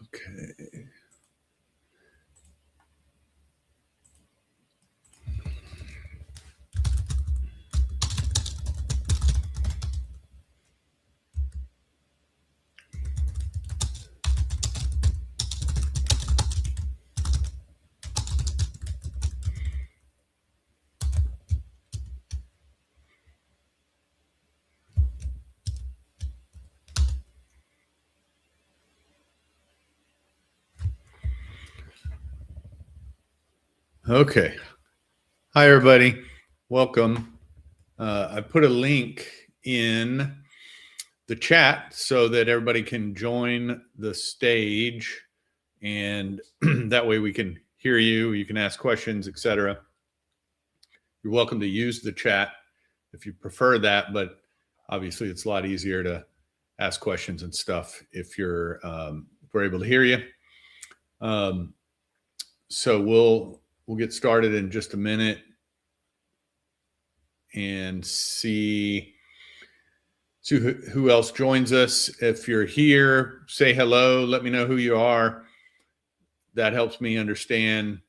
Okay. Okay. Hi, everybody. Welcome. I put a link in the chat so that everybody can join the stage, and that way we can hear you. You can ask questions, etc. You're welcome to use the chat if you prefer that, but obviously it's a lot easier to ask questions and stuff if we're able to hear you. So we'll get started in just a minute and see who else joins us. If you're here, say hello. Let me know who you are. That helps me understand,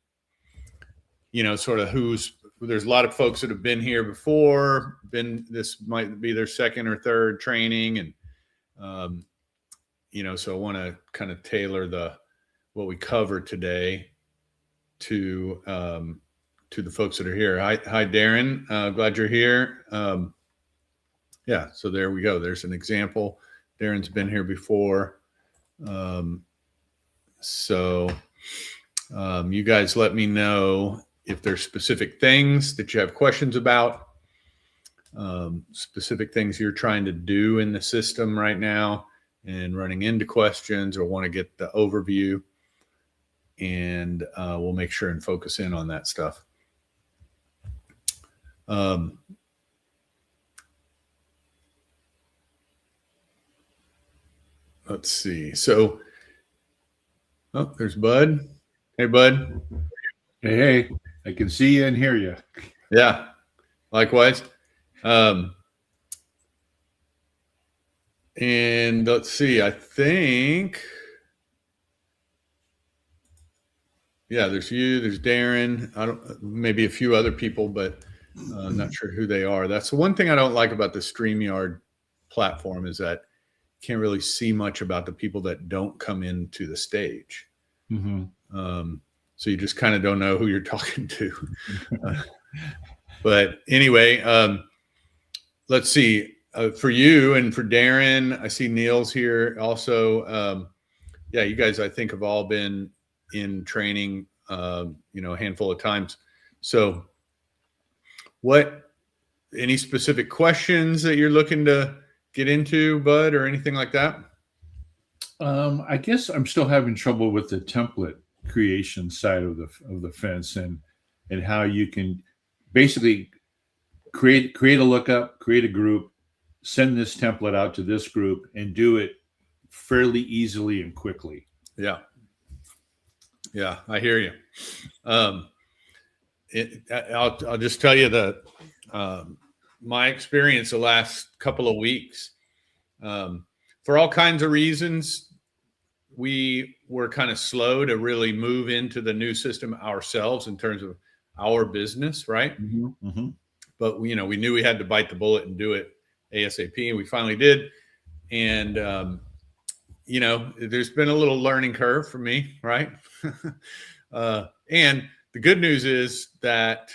sort of there's a lot of folks that have been here before. This might be their second or third training, and so I want to kind of tailor what we cover today to the folks that are here. Hi, Darren. Glad you're here. Yeah, so there we go. There's an example. Darren's been here before. So you guys let me know if there's specific things that you have questions about, specific things you're trying to do in the system right now and running into questions or want to get the overview. And we'll make sure and focus in on that stuff. Let's see. So, there's Bud. Hey, Bud. Hey, I can see you and hear you. Yeah, likewise. And let's see. I think, yeah, there's you. There's Darren. Maybe a few other people, but I'm not sure who they are. That's the one thing I don't like about the StreamYard platform is that can't really see much about the people that don't come into the stage. Mm-hmm. So you just kind of don't know who you're talking to. But anyway, let's see. For you and for Darren, I see Neil's here also. Yeah, you guys, I think, have all been in training, a handful of times. So any specific questions that you're looking to get into, Bud, or anything like that? I guess I'm still having trouble with the template creation side of the fence and how you can basically create a lookup, create a group, send this template out to this group, and do it fairly easily and quickly. Yeah, I hear you. I'll just tell you my experience the last couple of weeks. For all kinds of reasons, we were kind of slow to really move into the new system ourselves in terms of our business, right? Mm-hmm. Mm-hmm. But we knew we had to bite the bullet and do it ASAP, and we finally did. And there's been a little learning curve for me, right? And the good news is that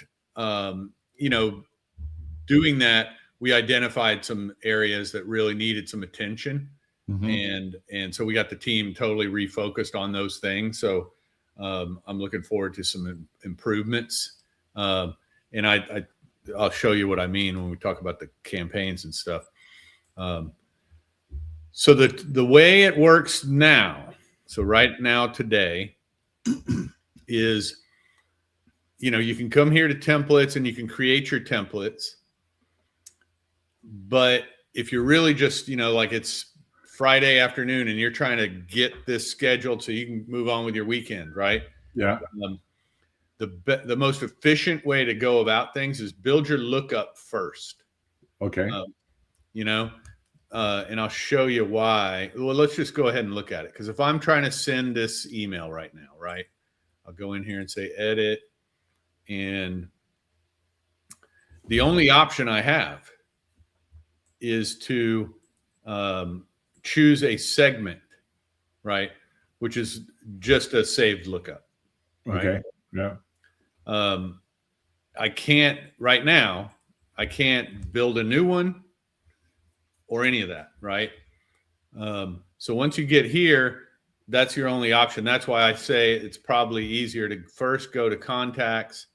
doing that, we identified some areas that really needed some attention. Mm-hmm. And so we got the team totally refocused on those things. So I'm looking forward to some improvements. And I'll show you what I mean when we talk about the campaigns and stuff. So the way it works now, so right now today is, you can come here to templates and you can create your templates. But if you're really just, like it's Friday afternoon and you're trying to get this scheduled so you can move on with your weekend, right? Yeah. The most efficient way to go about things is build your lookup first. Okay. and I'll show you why. Well, let's just go ahead and look at it. Because if I'm trying to send this email right now, right, I'll go in here and say edit. And the only option I have is to choose a segment, right, which is just a saved lookup. Right? Okay. Yeah. I can't right now. I can't build a new one or any of that, right? So once you get here, that's your only option. That's why I say it's probably easier to first go to contacts,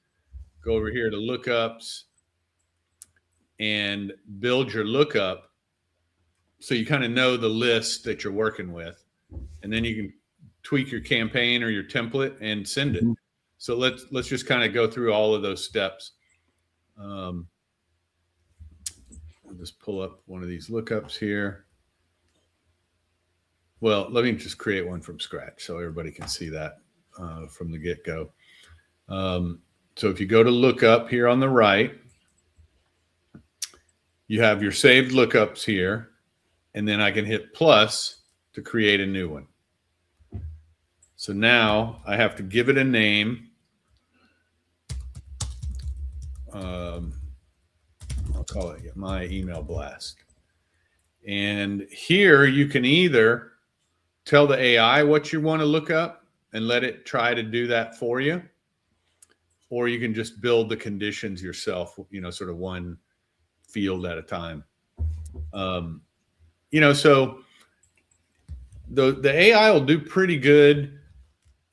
go over here to lookups, and build your lookup so you kind of know the list that you're working with, and then you can tweak your campaign or your template and send it. Mm-hmm. So let's just kind of go through all of those steps. I'll just pull up one of these lookups here. Well, let me just create one from scratch so everybody can see that from the get-go. So if you go to lookup here on the right, you have your saved lookups here, and then I can hit plus to create a new one. So now I have to give it a name. I'll call it my email blast. And here you can either tell the AI what you want to look up and let it try to do that for you, or you can just build the conditions yourself, sort of one field at a time. So the AI will do pretty good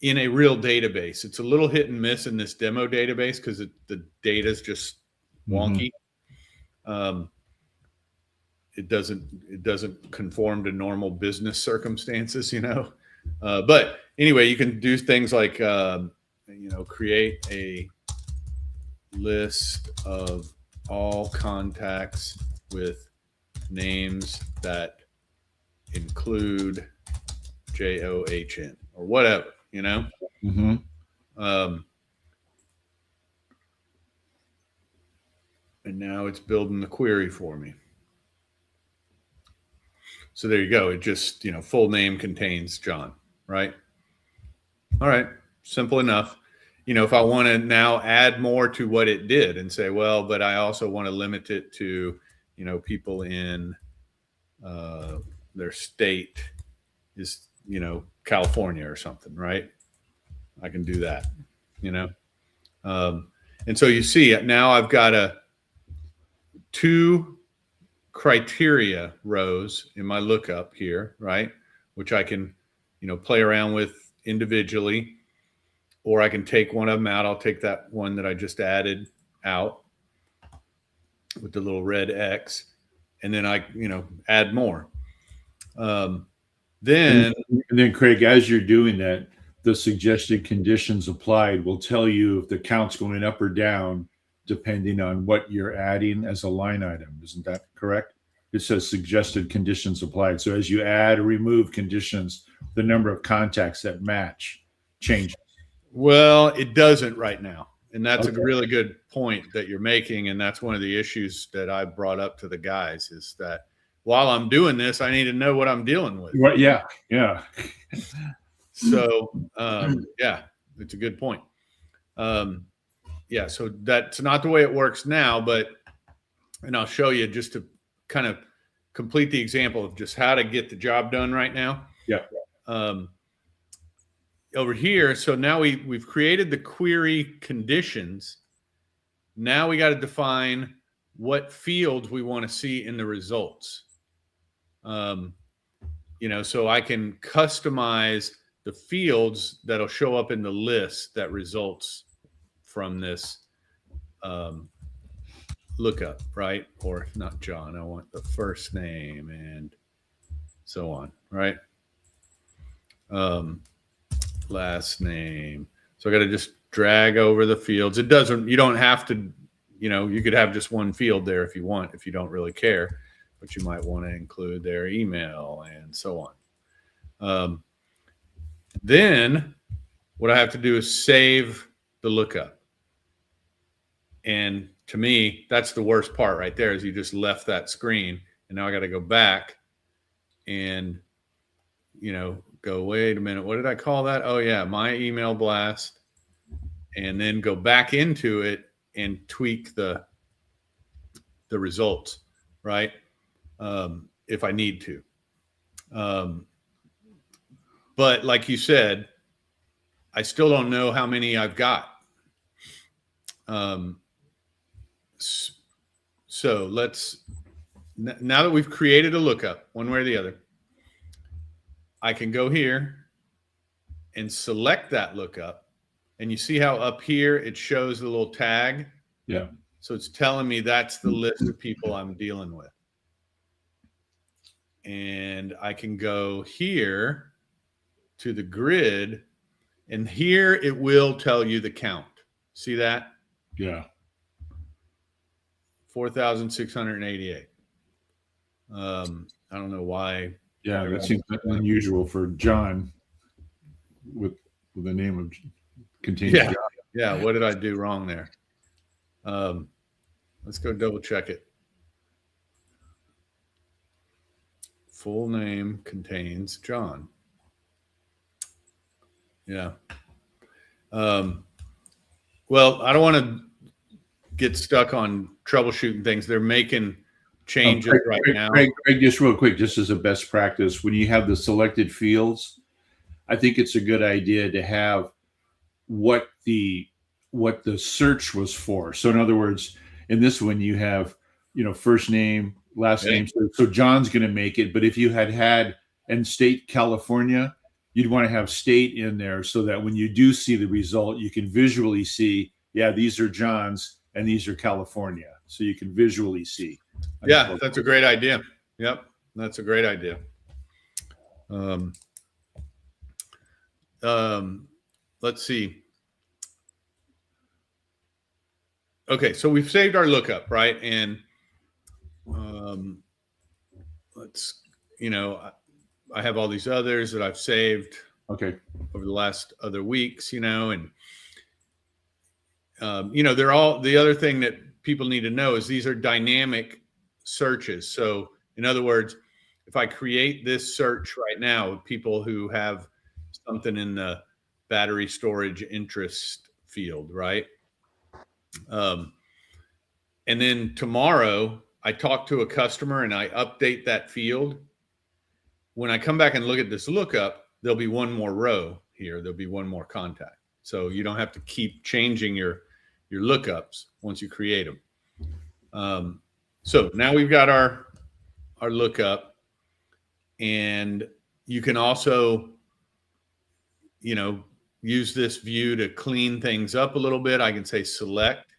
in a real database. It's a little hit and miss in this demo database because the data is just wonky. Mm-hmm. It doesn't conform to normal business circumstances, But anyway, you can do things like create a list of all contacts with names that include JOHN or whatever, Mm-hmm. And now it's building the query for me. So there you go. It just, full name contains John, right? All right. Simple enough. If I want to now add more to what it did and say, well, but I also want to limit it to, people in their state is, California or something, right? I can do that, and so you see now I've got two criteria rows in my lookup here, right? Which I can, play around with individually, or I can take one of them out. I'll take that one that I just added out with the little red X, and then I, add more. And then Craig, as you're doing that, the suggested conditions applied will tell you if the count's going up or down depending on what you're adding as a line item. Isn't that correct? It says suggested conditions applied. So as you add or remove conditions, the number of contacts that match changes. Well, it doesn't right now. And that's a really good point that you're making. And that's one of the issues that I brought up to the guys is that while I'm doing this, I need to know what I'm dealing with. Well, yeah. So, it's a good point. So that's not the way it works now, and I'll show you just to kind of complete the example of just how to get the job done right now. Yeah. Over here, so now we've created the query conditions. Now we got to define what fields we want to see in the results. So I can customize the fields that'll show up in the list that results from this lookup, right? Or not John, I want the first name and so on, right? Last name. So I got to just drag over the fields. You don't have to, you could have just one field there if you want, if you don't really care, but you might want to include their email and so on. Then what I have to do is save the lookup. And to me, that's the worst part right there is you just left that screen. And now I got to go back and, go, wait a minute, what did I call that? Oh yeah, my email blast, and then go back into it and tweak the results, right? If I need to. But like you said, I still don't know how many I've got. So now that we've created a lookup, one way or the other, I can go here and select that lookup. And you see how up here it shows the little tag? Yeah. So it's telling me that's the list of people I'm dealing with. And I can go here to the grid, and here it will tell you the count. See that? Yeah. 4,688. I don't know why. Yeah, that seems unusual for John with the name of contains John. Yeah, what did I do wrong there? Let's go double check it. Full name contains John. Yeah. Well, I don't want to get stuck on troubleshooting things. They're making changes right now. Greg, just real quick, just as a best practice, when you have the selected fields, I think it's a good idea to have what the search was for. So in other words, in this one you have, first name, last name. So John's going to make it. But if you had and state California, you'd want to have state in there so that when you do see the result, you can visually see, yeah, these are John's and these are California. So you can visually see. Yeah, that's a great idea. Yep, that's a great idea. Let's see. Okay, so we've saved our lookup, right? And I have all these others that I've saved over the last other weeks, and they're all, the other thing that people need to know is these are dynamic searches. So in other words, if I create this search right now with people who have something in the battery storage interest field, right? And then tomorrow I talk to a customer and I update that field. When I come back and look at this lookup, there'll be one more row here. There'll be one more contact. So you don't have to keep changing your lookups once you create them. So now we've got our lookup, and you can also, use this view to clean things up a little bit. I can say select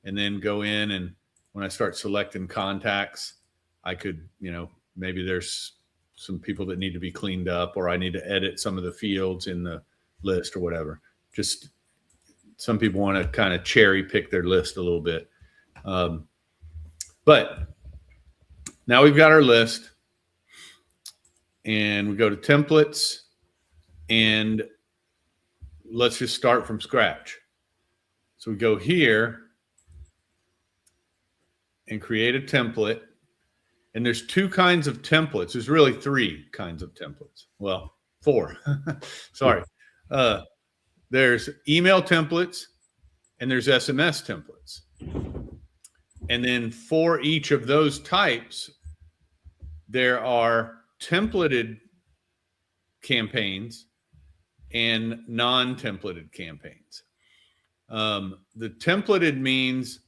and then go in, and when I start selecting contacts, I could, maybe there's some people that need to be cleaned up, or I need to edit some of the fields in the list or whatever. Just some people want to kind of cherry pick their list a little bit. But now we've got our list, and we go to templates, and let's just start from scratch. So we go here and create a template. And there's two kinds of templates. There's really three kinds of templates. Well, four. Sorry. There's email templates and there's SMS templates. And then for each of those types, there are templated campaigns and non-templated campaigns. The templated means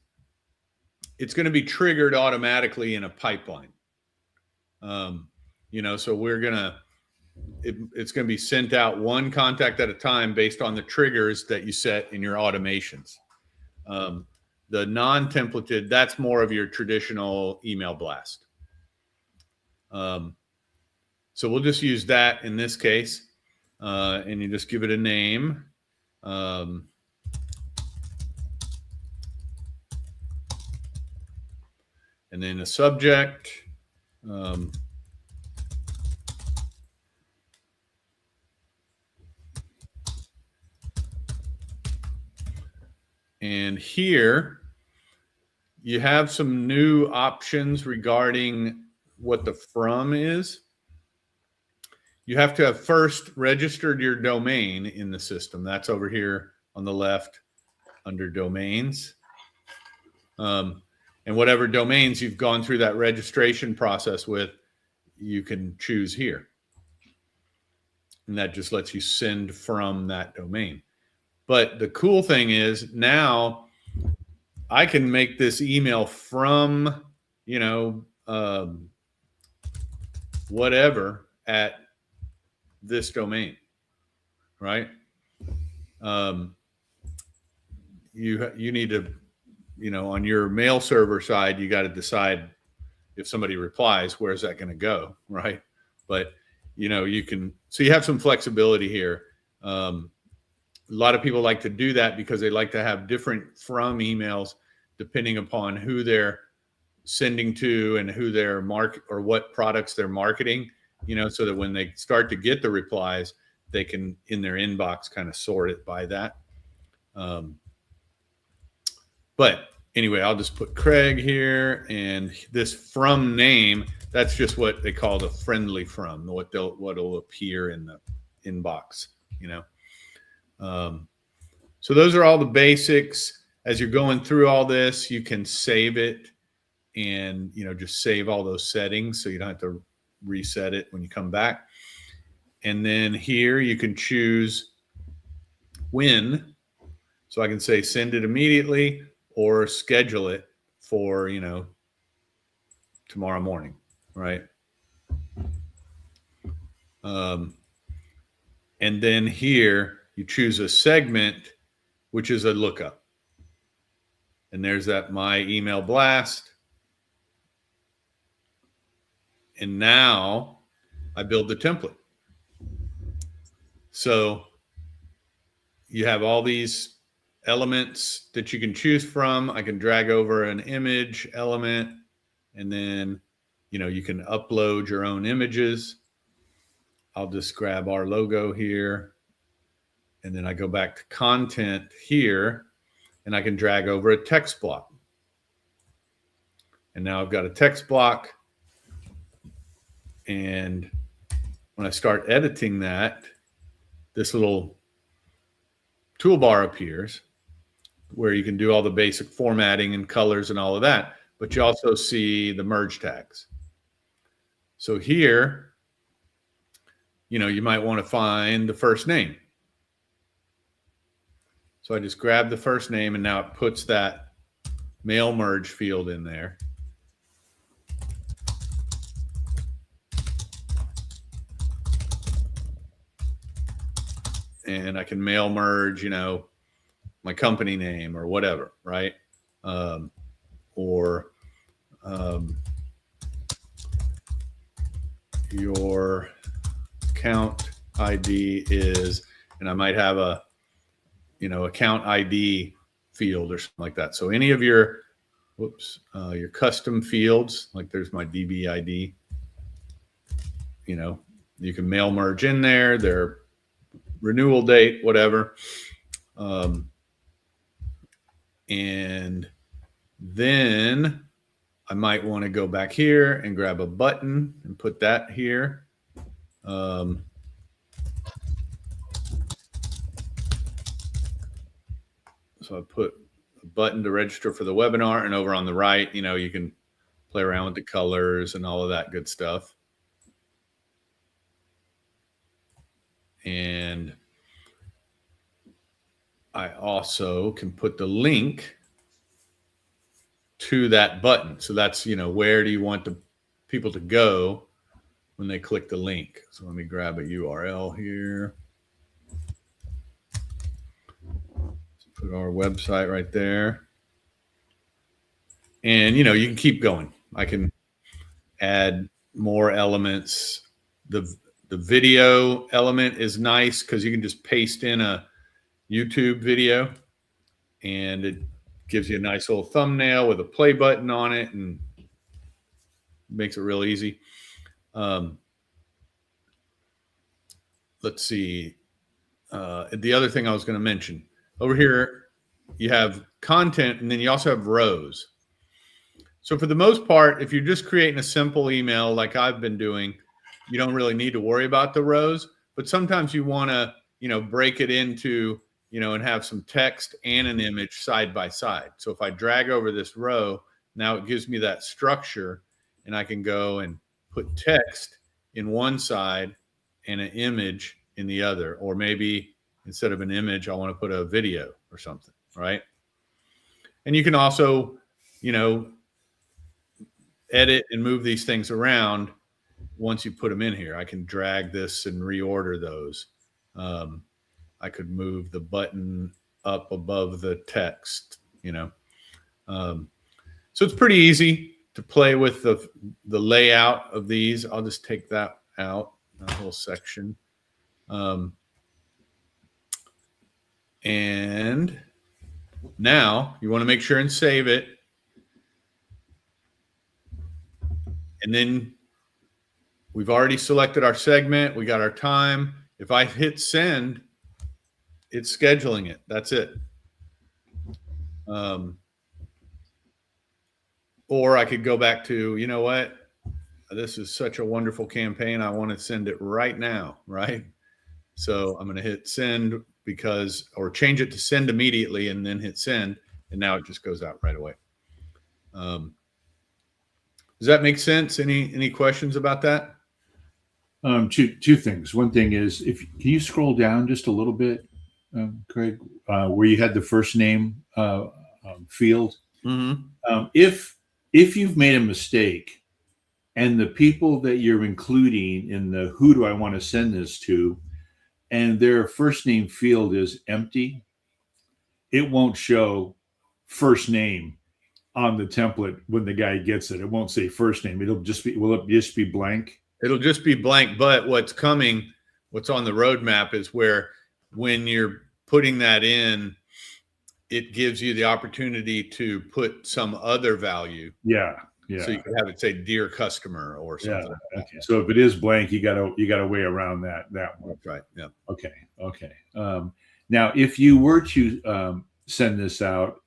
it's going to be triggered automatically in a pipeline. So we're going to, it's going to be sent out one contact at a time based on the triggers that you set in your automations. The non-templated, that's more of your traditional email blast. So we'll just use that in this case, and you just give it a name. And then a subject. And here you have some new options regarding what the from is. you have to have first registered your domain in the system. That's over here on the left under domains. And whatever domains you've gone through that registration process with, you can choose here. And that just lets you send from that domain. But the cool thing is now I can make this email from, you know, whatever at this domain, right? You need to, you know, on your mail server side, you got to decide if somebody replies, where's that going to go, right? But, you know, you can, so you have some flexibility here. A lot of people like to do that because they like to have different from emails depending upon who they're sending to and who they're or what products they're marketing, you know, so that when they start to get the replies, they can in their inbox kind of sort it by that. But anyway, I'll just put Craig here, and this from name, that's just what they call the friendly from, what'll appear in the inbox, you know. So those are all the basics. As you're going through all this, you can save it and, you know, just save all those settings so you don't have to reset it when you come back. And then here you can choose when. So I can say send it immediately or schedule it for, you know, tomorrow morning, right? And then here you choose a segment, which is a lookup. And there's that my email blast. And now I build the template. So you have all these elements that you can choose from. I can drag over an image element, and then, you know, you can upload your own images. I'll just grab our logo here, and then I go back to content here, and I can drag over a text block. And now I've got a text block. And when I start editing that, this little toolbar appears where you can do all the basic formatting and colors and all of that, but you also see the merge tags. So here, you know, you might want to find the first name. So I just grab the first name, and now it puts that mail merge field in there. And I can mail merge, you know, my company name or whatever, right? Your account ID is, and I might have a, you know, account ID field or something like that. So any of your, your custom fields, like there's my DB ID, you know, you can mail merge in there, their renewal date, whatever. And then I might want to go back here and grab a button and put that here. So I put a button to register for the webinar, and over on the right, you know, you can play around with the colors and all of that good stuff. And I also can put the link to that button. So that's, you know, where do you want the people to go when they click the link? So let me grab a URL here. Put our website right there. And, you know, you can keep going. I can add more elements. The video element is nice because you can just paste in a YouTube video, and it gives you a nice little thumbnail with a play button on it, and makes it real easy. Let's see. The other thing I was going to mention over here, you have content, and then you also have rows. So for the most part, if you're just creating a simple email like I've been doing, you don't really need to worry about the rows, but sometimes you want to, break it into, and have some text and an image side by side. So if I drag over this row, now it gives me that structure, and I can go and put text in one side and an image in the other. Or maybe instead of an image, I want to put a video or something, right? And you can also, edit and move these things around once you put them in here. I can drag this and reorder those. I could move the button up above the text, so it's pretty easy to play with the layout of these. I'll just take that out, that whole section. And now you want to make sure and save it. And then we've already selected our segment. We got our time. If I hit send, it's scheduling it. That's it. Or I could go back to, you know what? This is such a wonderful campaign. I want to send it right now, right? So I'm going to hit send or change it to send immediately and then hit send. And now it just goes out right away. Does that make sense? Any questions about that? Two things. One thing is, can you scroll down just a little bit, Craig, where you had the first name field? Mm-hmm. If you've made a mistake and the people that you're including in the who do I want to send this to, and their first name field is empty, it won't show first name on the template when the guy gets it. It won't say first name. Will it just be blank? It'll just be blank. But what's on the roadmap is where when you're putting that in, it gives you the opportunity to put some other value. Yeah. So you could have it say "Dear Customer" or something. Yeah. Okay. So if it is blank, you got a way around that one. That's right. Yeah. Okay. Now, if you were to send this out,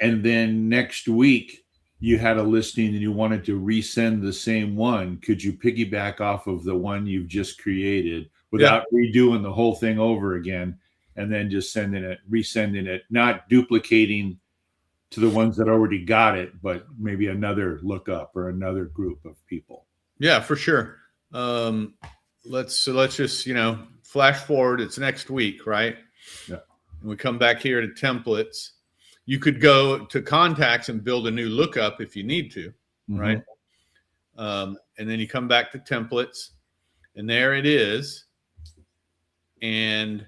and then next week you had a listing and you wanted to resend the same one, could you piggyback off of the one you've just created without redoing the whole thing over again, and then just resending it, not duplicating to the ones that already got it, but maybe another lookup or another group of people? Yeah, for sure. Let's just, flash forward. It's next week, right? Yeah. And we come back here to templates. You could go to contacts and build a new lookup if you need to, right? And then you come back to templates, and there it is. And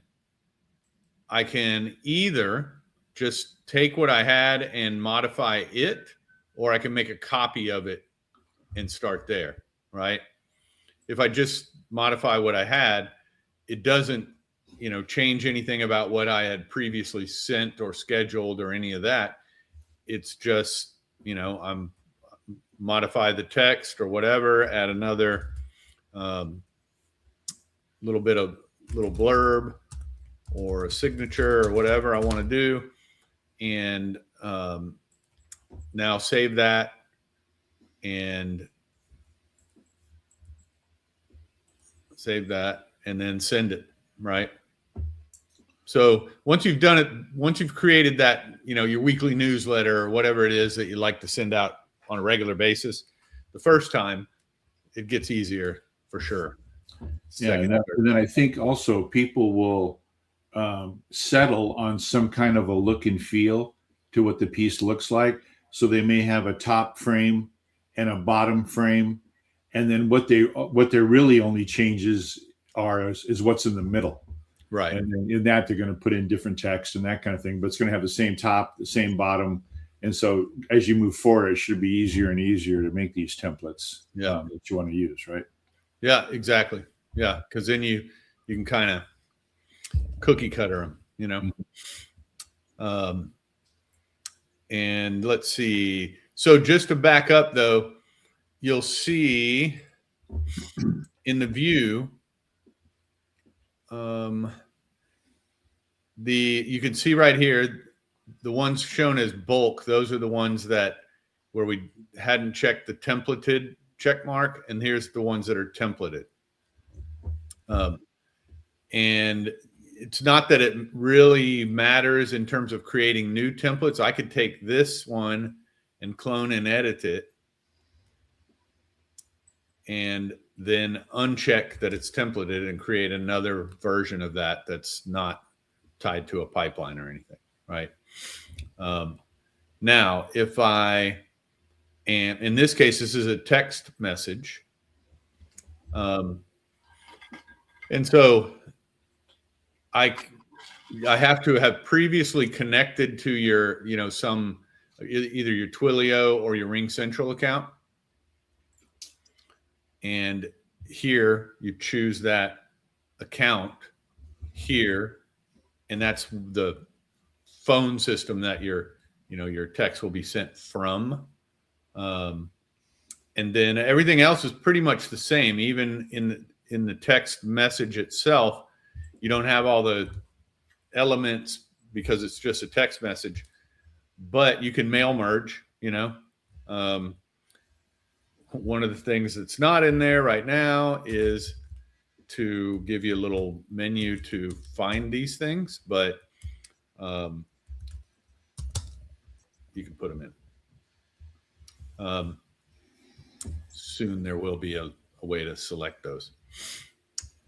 I can either just take what I had and modify it, or I can make a copy of it and start there, right? If I just modify what I had, it doesn't, change anything about what I had previously sent or scheduled or any of that. It's just, I'm modify the text or whatever, add another little blurb or a signature or whatever I want to do. And now save that and then send it, right? So once you've done it, once you've created that, your weekly newsletter or whatever it is that you like to send out on a regular basis, the first time it gets easier for sure. And then I think also people will settle on some kind of a look and feel to what the piece looks like. So they may have a top frame and a bottom frame, and then what their really only changes are is what's in the middle. Right. And then in that, they're going to put in different text and that kind of thing, but it's going to have the same top, the same bottom. And so as you move forward, it should be easier and easier to make these templates that you want to use, right? Yeah, exactly. Yeah, because then you can kind of cookie cutter them, and let's see. So just to back up, though, you'll see in the view, you can see right here, the ones shown as bulk, those are the ones where we hadn't checked the templated check mark, and here's the ones that are templated. And it's not that it really matters in terms of creating new templates. I could take this one and clone and edit it, and then uncheck that it's templated and create another version of that that's not tied to a pipeline or anything, right? Now, if I am, in this case, this is a text message. And so I have to have previously connected to your, some either your Twilio or your Ring Central account. And here you choose that account here, and that's the phone system that your text will be sent from. And then everything else is pretty much the same. Even in the text message itself, you don't have all the elements because it's just a text message, but you can mail merge, one of the things that's not in there right now is to give you a little menu to find these things, but you can put them in. Soon there will be a way to select those.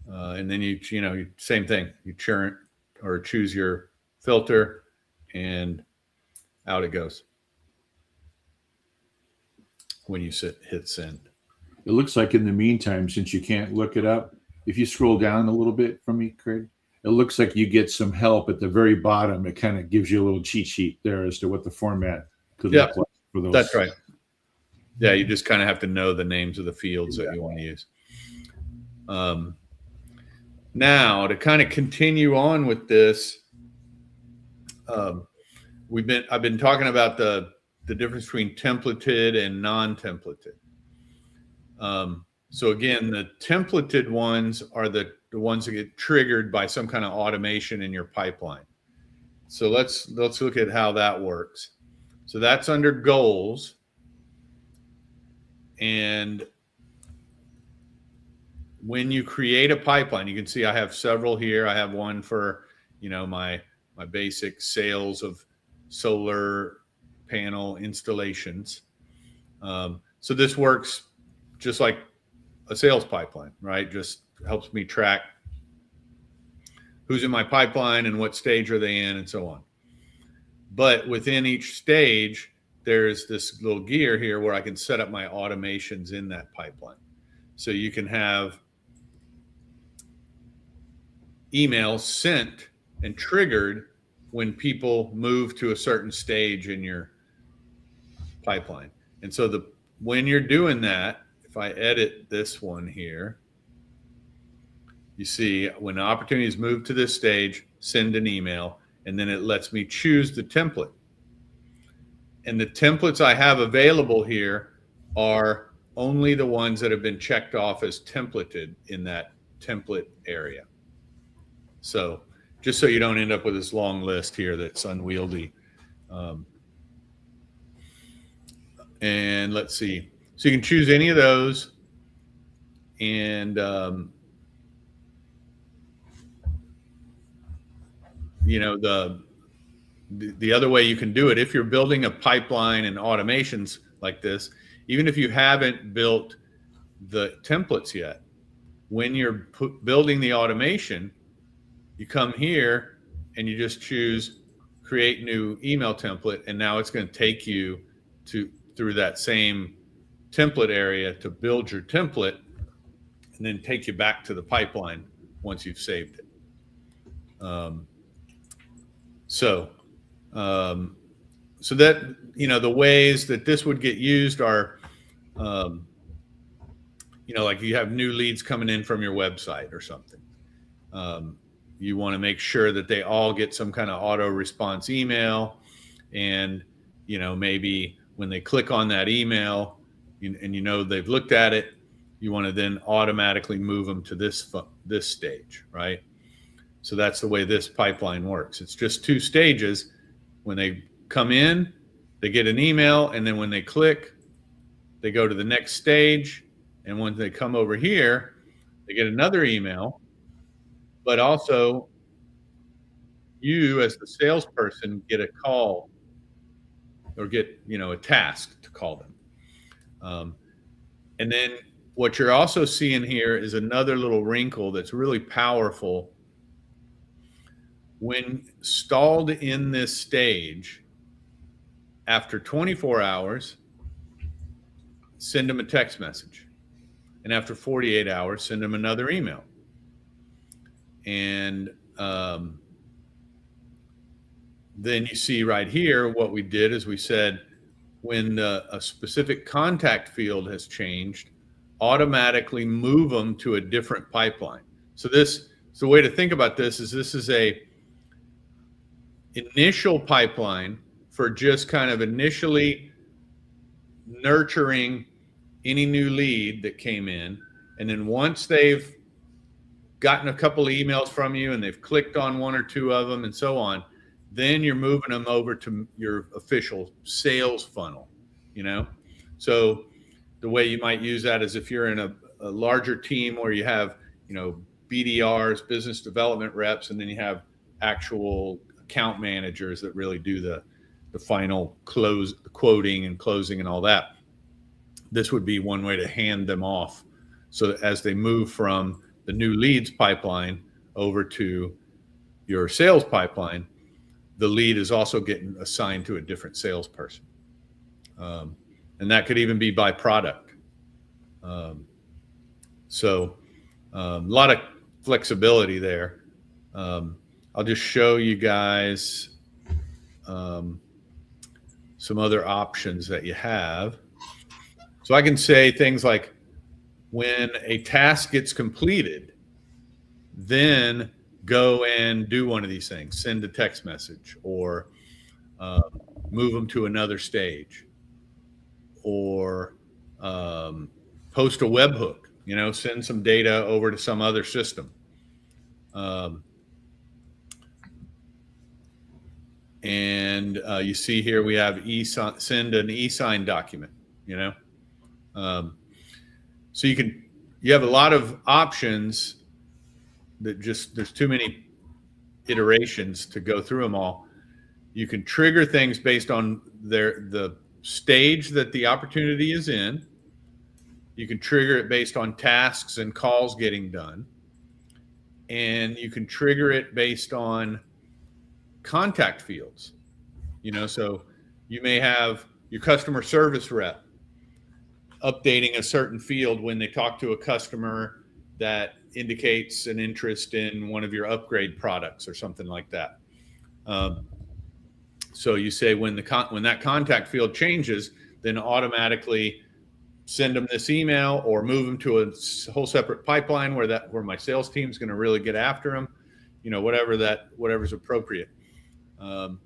And then you same thing, you churn or choose your filter and out it goes when you hit send. It looks like in the meantime, since you can't look it up, if you scroll down a little bit from me, Craig, it looks like you get some help at the very bottom. It kind of gives you a little cheat sheet there as to what the format could look like for those. That's right. Yeah, you just kind of have to know the names of the fields that you want to use. Now, to kind of continue on with this, I've been talking about the difference between templated and non-templated. So again, the templated ones are the ones that get triggered by some kind of automation in your pipeline. So let's look at how that works. So that's under goals. And when you create a pipeline, you can see I have several here. I have one for, my basic sales of solar panel installations. So this works just like a sales pipeline, right? Just helps me track who's in my pipeline and what stage are they in and so on. But within each stage, there's this little gear here where I can set up my automations in that pipeline. So you can have emails sent and triggered when people move to a certain stage in your pipeline. And so when you're doing that, if I edit this one here, you see when the opportunities move to this stage, send an email, and then it lets me choose the template. And the templates I have available here are only the ones that have been checked off as templated in that template area. So just so you don't end up with this long list here that's unwieldy. And let's see. So you can choose any of those. And, the other way you can do it, if you're building a pipeline and automations like this, even if you haven't built the templates yet, when you're building the automation, you come here and you just choose create new email template, and now it's going to take you through that same template area to build your template, and then take you back to the pipeline once you've saved it. So that, the ways that this would get used are, like you have new leads coming in from your website or something. You want to make sure that they all get some kind of auto response email, and, maybe when they click on that email and they've looked at it, you want to then automatically move them to this stage, right? So that's the way this pipeline works. It's just two stages. When they come in, they get an email, and then when they click, they go to the next stage, and when they come over here, they get another email, but also you as the salesperson get a call or get, a task to call them. And then what you're also seeing here is another little wrinkle that's really powerful. When stalled in this stage, after 24 hours, send them a text message. And after 48 hours, send them another email. And then you see right here, what we did is we said, when a specific contact field has changed, automatically move them to a different pipeline. So the way to think about this is a initial pipeline for just kind of initially nurturing any new lead that came in. And then once they've gotten a couple of emails from you and they've clicked on one or two of them and so on, then you're moving them over to your official sales funnel, So the way you might use that is if you're in a larger team where you have, BDRs, business development reps, and then you have actual account managers that really do the final close, the quoting and closing and all that. This would be one way to hand them off so that as they move from the new leads pipeline over to your sales pipeline, the lead is also getting assigned to a different salesperson. And that could even be by product. So a lot of flexibility there. I'll just show you guys some other options that you have. So I can say things like, when a task gets completed, then go and do one of these things, send a text message, or move them to another stage, or post a webhook, send some data over to some other system. And you see here we have send an e-sign document, so you have a lot of options that there's too many iterations to go through them all. You can trigger things based on the stage that the opportunity is in. You can trigger it based on tasks and calls getting done. And you can trigger it based on contact fields. So you may have your customer service rep updating a certain field when they talk to a customer that indicates an interest in one of your upgrade products or something like that. So you say when that contact field changes, then automatically send them this email or move them to a whole separate pipeline where my sales team is going to really get after them, whatever's appropriate. And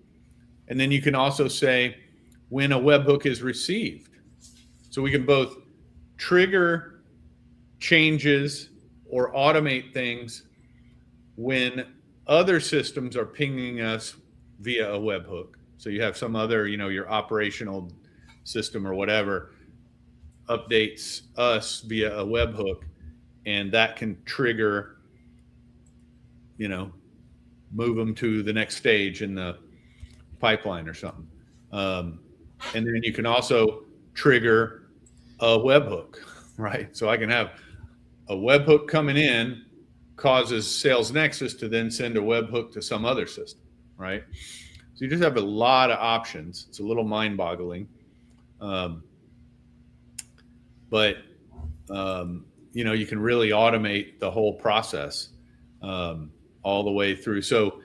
then you can also say when a webhook is received. So we can both trigger changes or automate things when other systems are pinging us via a webhook. So you have some other, your operational system or whatever updates us via a webhook, and that can trigger, move them to the next stage in the pipeline or something. And then you can also trigger a webhook, right? So I can have a webhook coming in causes SalesNexus to then send a webhook to some other system, right? So you just have a lot of options. It's a little mind-boggling, but you can really automate the whole process all the way through. So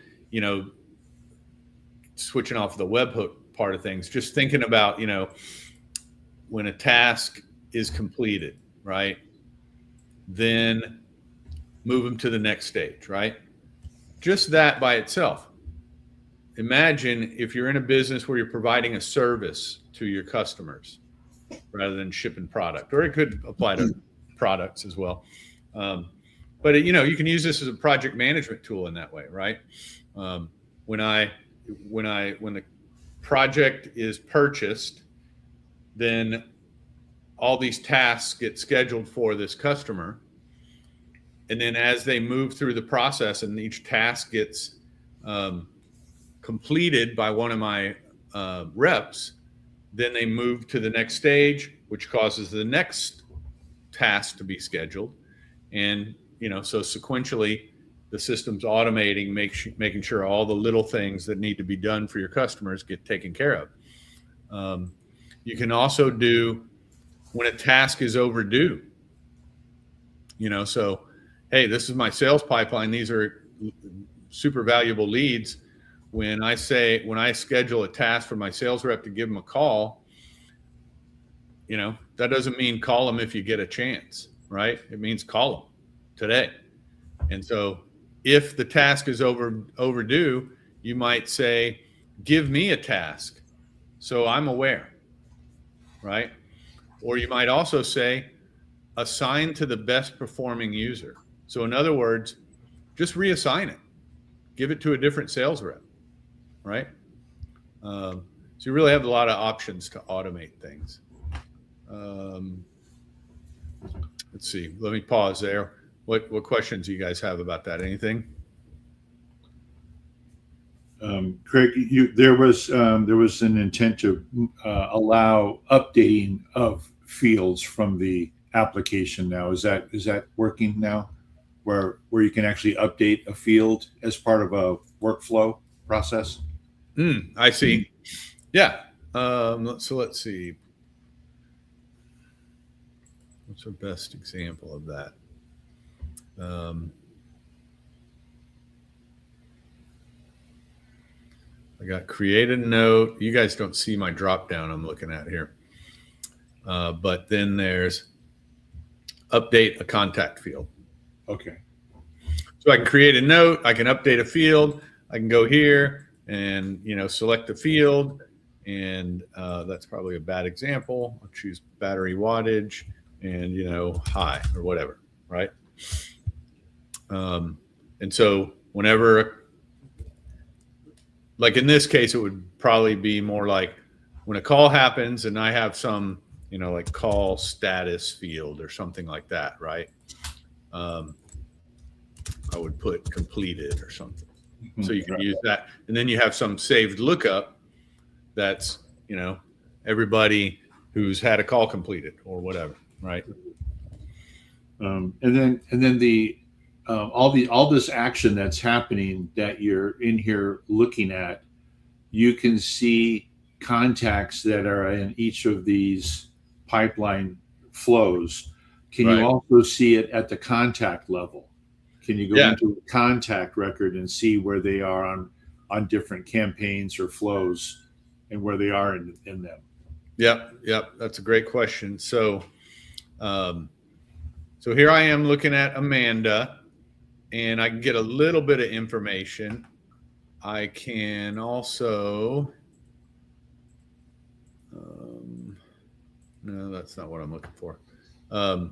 switching off the webhook part of things, just thinking about when a task is completed, right? Then move them to the next stage, right? Just that by itself. Imagine if you're in a business where you're providing a service to your customers rather than shipping product, or it could apply to products as well. But you can use this as a project management tool in that way, right? When the project is purchased, then all these tasks get scheduled for this customer. And then as they move through the process and each task gets completed by one of my reps, then they move to the next stage, which causes the next task to be scheduled. And, so sequentially, the system's automating, making sure all the little things that need to be done for your customers get taken care of. You can also do when a task is overdue. So, hey, this is my sales pipeline. These are super valuable leads. When I schedule a task for my sales rep to give them a call, that doesn't mean call them if you get a chance, right? It means call them today. And so if the task is overdue, you might say, give me a task so I'm aware, right? Or you might also say, assign to the best performing user. So in other words, just reassign it, give it to a different sales rep, right? So you really have a lot of options to automate things. Let's see, let me pause there. What questions do you guys have about that? Anything? Craig, there was an intent to allow updating of fields from the application. Now, is that working now, where you can actually update a field as part of a workflow process? I see. Yeah. So let's see. What's the best example of that? I got create a note. You guys don't see my drop down I'm looking at here. But then there's update a contact field. Okay. So I can create a note. I can update a field. I can go here and, select the field. And that's probably a bad example. I'll choose battery wattage and, high or whatever, right? And so whenever, like in this case, it would probably be more like when a call happens and I have some, like call status field or something like that, right? I would put completed or something. Mm-hmm. So you can use that. And then you have some saved lookup that's, everybody who's had a call completed or whatever, right? And then the all this action that's happening that you're in here looking at, you can see contacts that are in each of these pipeline flows. Can you also see it at the contact level? Can you go into a contact record and see where they are on different campaigns or flows and where they are in them? Yep. That's a great question. So, so here I am looking at Amanda, and I can get a little bit of information. I can also, no, that's not what I'm looking for. I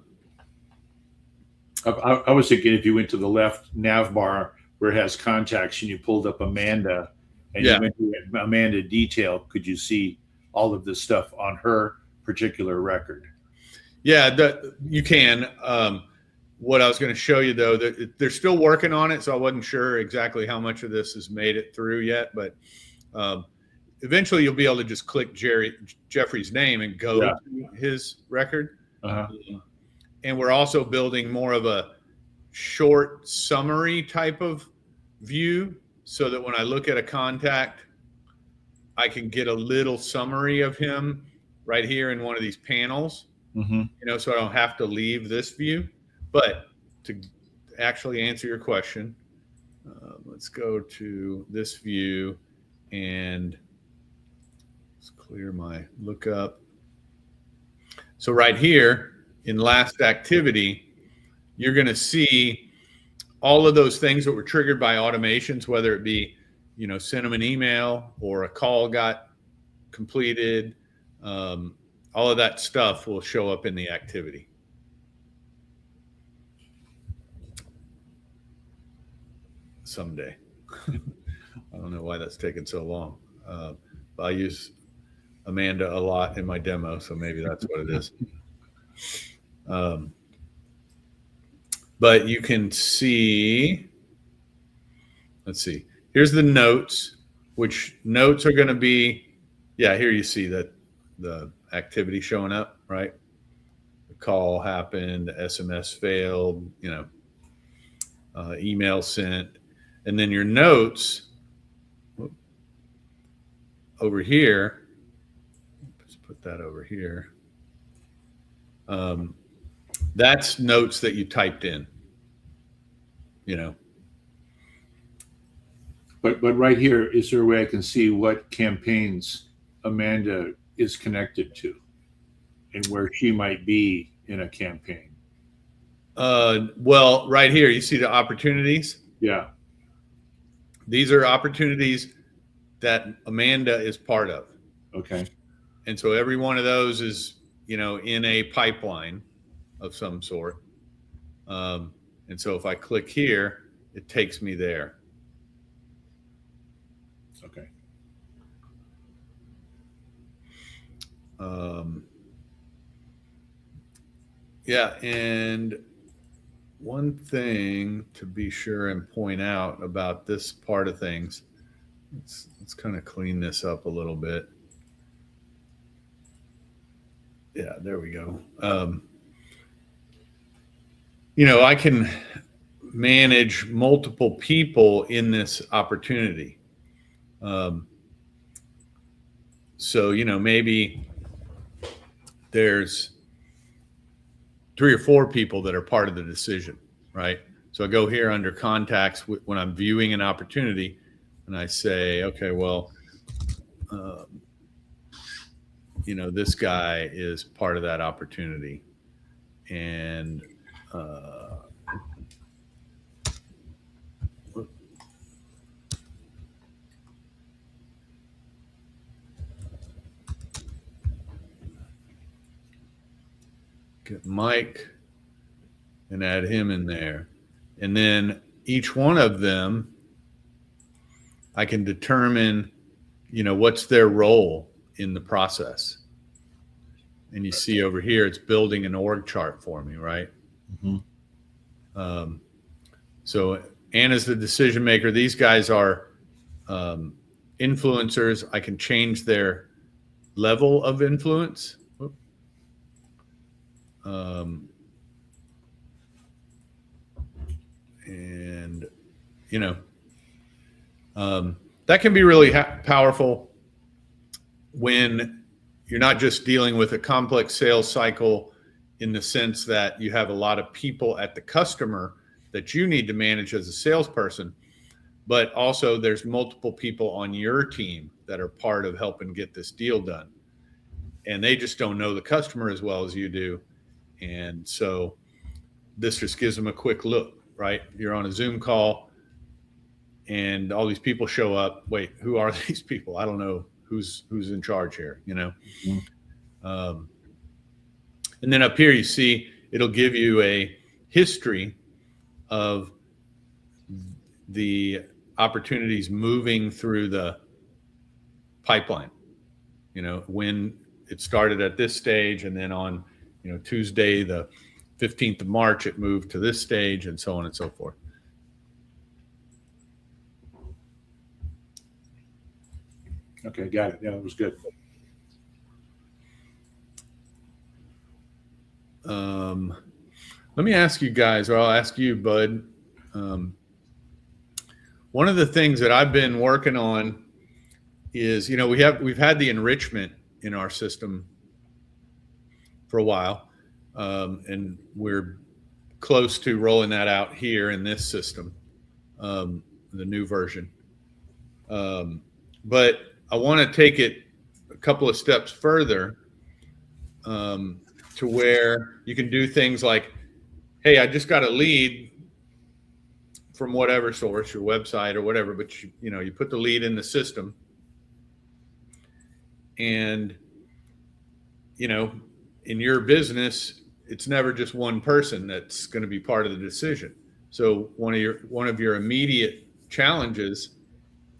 was thinking if you went to the left nav bar where it has contacts and you pulled up Amanda and you went to Amanda detail, could you see all of this stuff on her particular record? Yeah, you can. What I was going to show you, though, that they're still working on it, so I wasn't sure exactly how much of this has made it through yet. But eventually, you'll be able to just click Jeffrey's name and go to his record. Uh-huh. And we're also building more of a short summary type of view, so that when I look at a contact, I can get a little summary of him right here in one of these panels. Mm-hmm. So I don't have to leave this view. But to actually answer your question, let's go to this view and let's clear my lookup. So right here in last activity, you're going to see all of those things that were triggered by automations, whether it be, send them an email or a call got completed. All of that stuff will show up in the activity. Someday. I don't know why that's taken so long. But I use Amanda a lot in my demo, so maybe that's what it is. But you can see, let's see, here's the notes, which notes are going to be, yeah, here you see that the activity showing up, right? The call happened, the SMS failed, email sent. And then your notes over here, let's put that over here. That's notes that you typed in, But right here, is there a way I can see what campaigns Amanda is connected to and where she might be in a campaign? Well, right here, you see the opportunities. Yeah. These are opportunities that Amanda is part of. Okay. And so every one of those is, in a pipeline of some sort. And so if I click here, it takes me there. Okay. Yeah, and one thing to be sure and point out about this part of things, let's kind of clean this up a little bit. Yeah, there we go. I can manage multiple people in this opportunity. So, maybe there's 3 or 4 people that are part of the decision, right? So I go here under contacts when I'm viewing an opportunity, and I say, okay, well, this guy is part of that opportunity, and get Mike and add him in there. And then each one of them, I can determine, what's their role in the process. And you see over here, it's building an org chart for me, right? Mm-hmm. So Anna's the decision maker. These guys are influencers. I can change their level of influence. And, that can be really powerful when you're not just dealing with a complex sales cycle in the sense that you have a lot of people at the customer that you need to manage as a salesperson, but also there's multiple people on your team that are part of helping get this deal done. And they just don't know the customer as well as you do. And so this just gives them a quick look, right? You're on a Zoom call and all these people show up. Wait, who are these people? I don't know who's in charge here, Mm-hmm. And then up here, you see, it'll give you a history of the opportunities moving through the pipeline, when it started at this stage, and then on, Tuesday, the 15th of March, it moved to this stage, and so on and so forth. Okay, got it. Yeah, that was good. Let me ask you guys, or I'll ask you, Bud. One of the things that I've been working on is, we've had the enrichment in our system for a while, and we're close to rolling that out here in this system, the new version. But I want to take it a couple of steps further, to where you can do things like, hey, I just got a lead from whatever source, your website or whatever, but you put the lead in the system, and in your business, it's never just one person that's going to be part of the decision. So one of your immediate challenges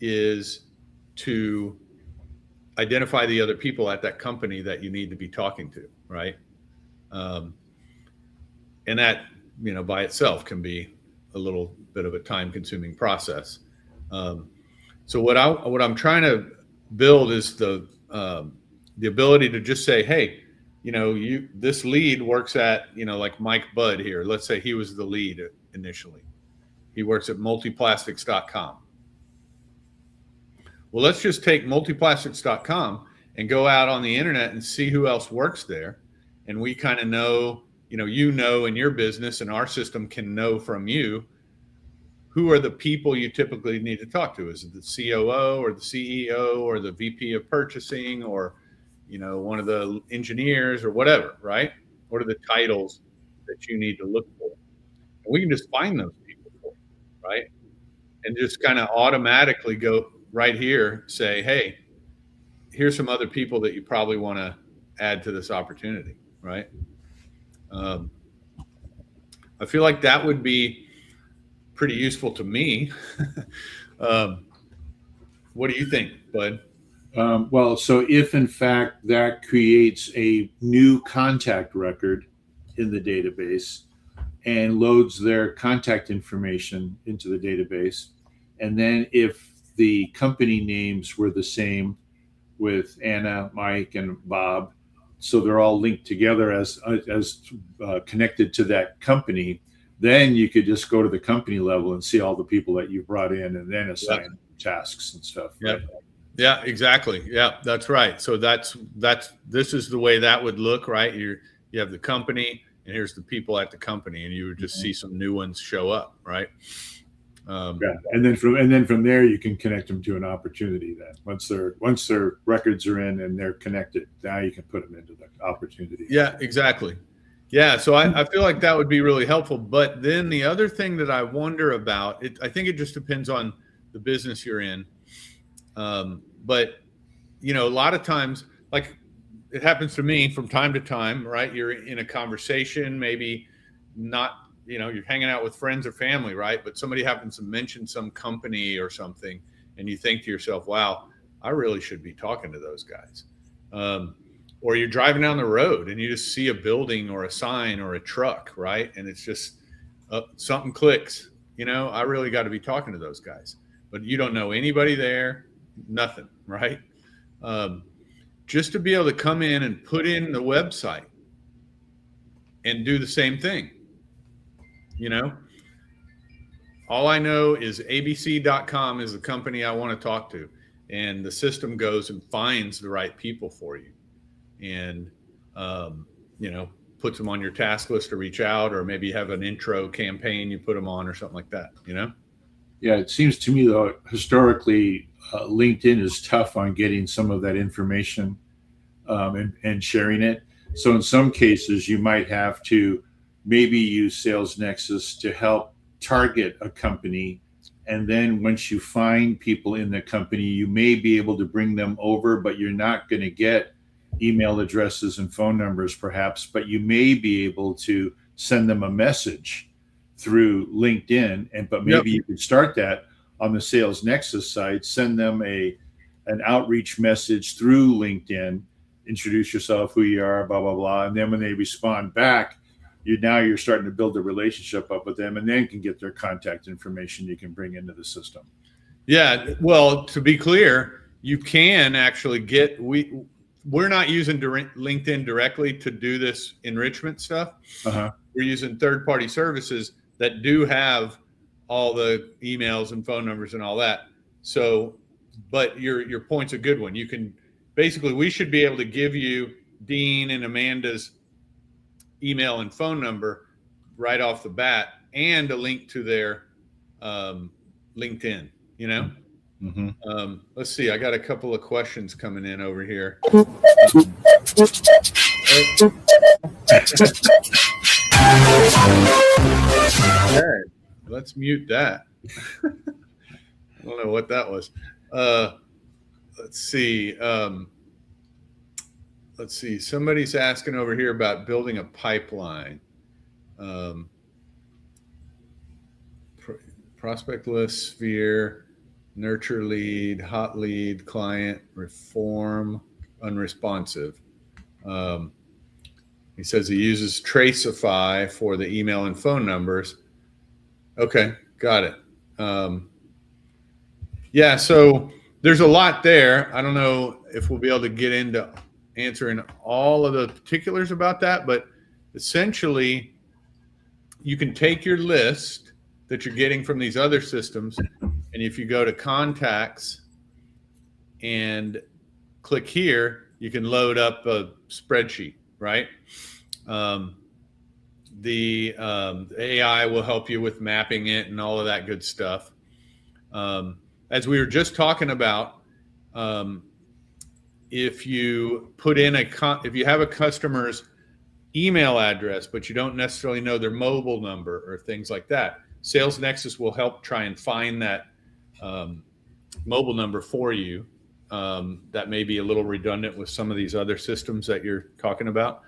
is to identify the other people at that company that you need to be talking to, right? Um, and that, by itself can be a little bit of a time consuming process. So what I'm trying to build is the ability to just say, hey, this lead works at, like Mike Budd here. Let's say he was the lead initially. He works at multiplastics.com. Well, let's just take multiplastics.com and go out on the internet and see who else works there. And we kind of know, in your business, and our system can know from you who are the people you typically need to talk to. Is it the COO or the CEO or the VP of purchasing or, one of the engineers or whatever, right? What are the titles that you need to look for? And we can just find those people for you, right? And just kind of automatically go right here, say, hey, here's some other people that you probably want to add to this opportunity, right? I feel like that would be pretty useful to me. What do you think, Bud? Well, so if in fact that creates a new contact record in the database and loads their contact information into the database, and then if the company names were the same with Anna, Mike, and Bob, so they're all linked together as connected to that company, then you could just go to the company level and see all the people that you brought in, and then assign tasks and stuff. Right? Yeah, exactly. Yeah, that's right. So this is the way that would look, right? You have the company, and here's the people at the company, and you would just see some new ones show up, right? And then from there you can connect them to an opportunity. Then once their records are in and they're connected, now you can put them into the opportunity. Yeah, exactly. Yeah, so I feel like that would be really helpful. But then the other thing that I wonder about, I think it just depends on the business you're in. But a lot of times, like it happens to me from time to time, right? You're in a conversation, maybe not, you're hanging out with friends or family, right? But somebody happens to mention some company or something, and you think to yourself, wow, I really should be talking to those guys. Or you're driving down the road and you just see a building or a sign or a truck, right? And it's just something clicks, I really got to be talking to those guys. But you don't know anybody there, nothing, right? Just to be able to come in and put in the website and do the same thing. All I know is abc.com is the company I want to talk to, and the system goes and finds the right people for you, and puts them on your task list to reach out, or maybe you have an intro campaign you put them on or something like that. Yeah, it seems to me though historically LinkedIn is tough on getting some of that information and sharing it. So in some cases you might have to maybe use SalesNexus to help target a company. And then once you find people in the company, you may be able to bring them over, but you're not going to get email addresses and phone numbers perhaps, but you may be able to send them a message through LinkedIn. But maybe you could start that on the SalesNexus side, send them an outreach message through LinkedIn, introduce yourself, who you are, blah, blah, blah. And then when they respond back, you're starting to build a relationship up with them, and then can get their contact information you can bring into the system. Yeah, well, to be clear, you can actually we're not using LinkedIn directly to do this enrichment stuff. Uh-huh. We're using third-party services that do have all the emails and phone numbers and all that. So, but your point's a good one. You can basically, we should be able to give you Dean and Amanda's email and phone number right off the bat, and a link to their LinkedIn. Mm-hmm. Let's see. I got a couple of questions coming in over here. Okay, let's mute that. I don't know what that was. Let's see. Somebody's asking over here about building a pipeline. Prospect list, sphere, nurture lead, hot lead, client, reform, unresponsive. He says he uses Tracify for the email and phone numbers. Okay, got it. Yeah, so there's a lot there. I don't know if we'll be able to get into answering all of the particulars about that, but essentially you can take your list that you're getting from these other systems, and if you go to contacts and click here, you can load up a spreadsheet, right? The AI will help you with mapping it and all of that good stuff. As we were just talking about, if you put in if you have a customer's email address, but you don't necessarily know their mobile number or things like that, SalesNexus will help try and find that mobile number for you. That may be a little redundant with some of these other systems that you're talking about.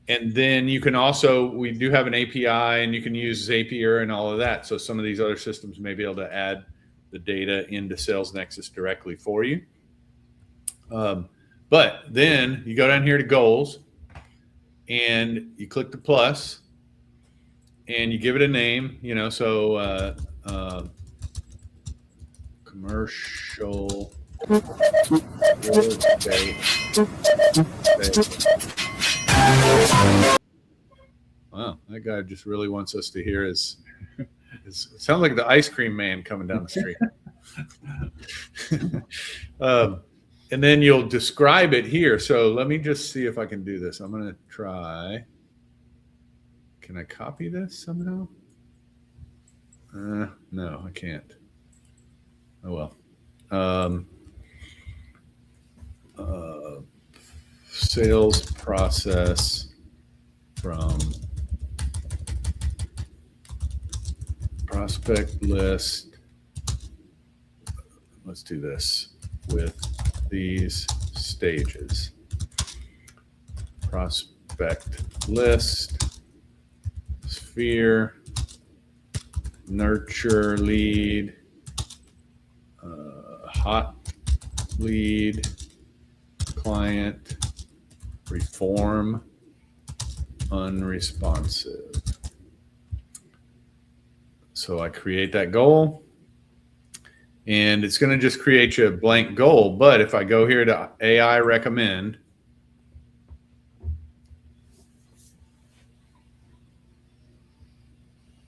And then you can also, we do have an API, and you can use Zapier and all of that. So some of these other systems may be able to add the data into SalesNexus directly for you. But then you go down here to goals, and you click the plus, and you give it a name, so commercial real estate. Wow, that guy just really wants us to hear his it sounds like the ice cream man coming down the street. And then you'll describe it here. So let me just see if I can do this. I'm going to try. Can I copy this somehow? No, I can't. Oh, well. Sales process from prospect list. Let's do this with these stages. Prospect list, sphere, nurture lead, hot lead, client, reform, unresponsive. So I create that goal, and it's going to just create you a blank goal. But if I go here to AI recommend,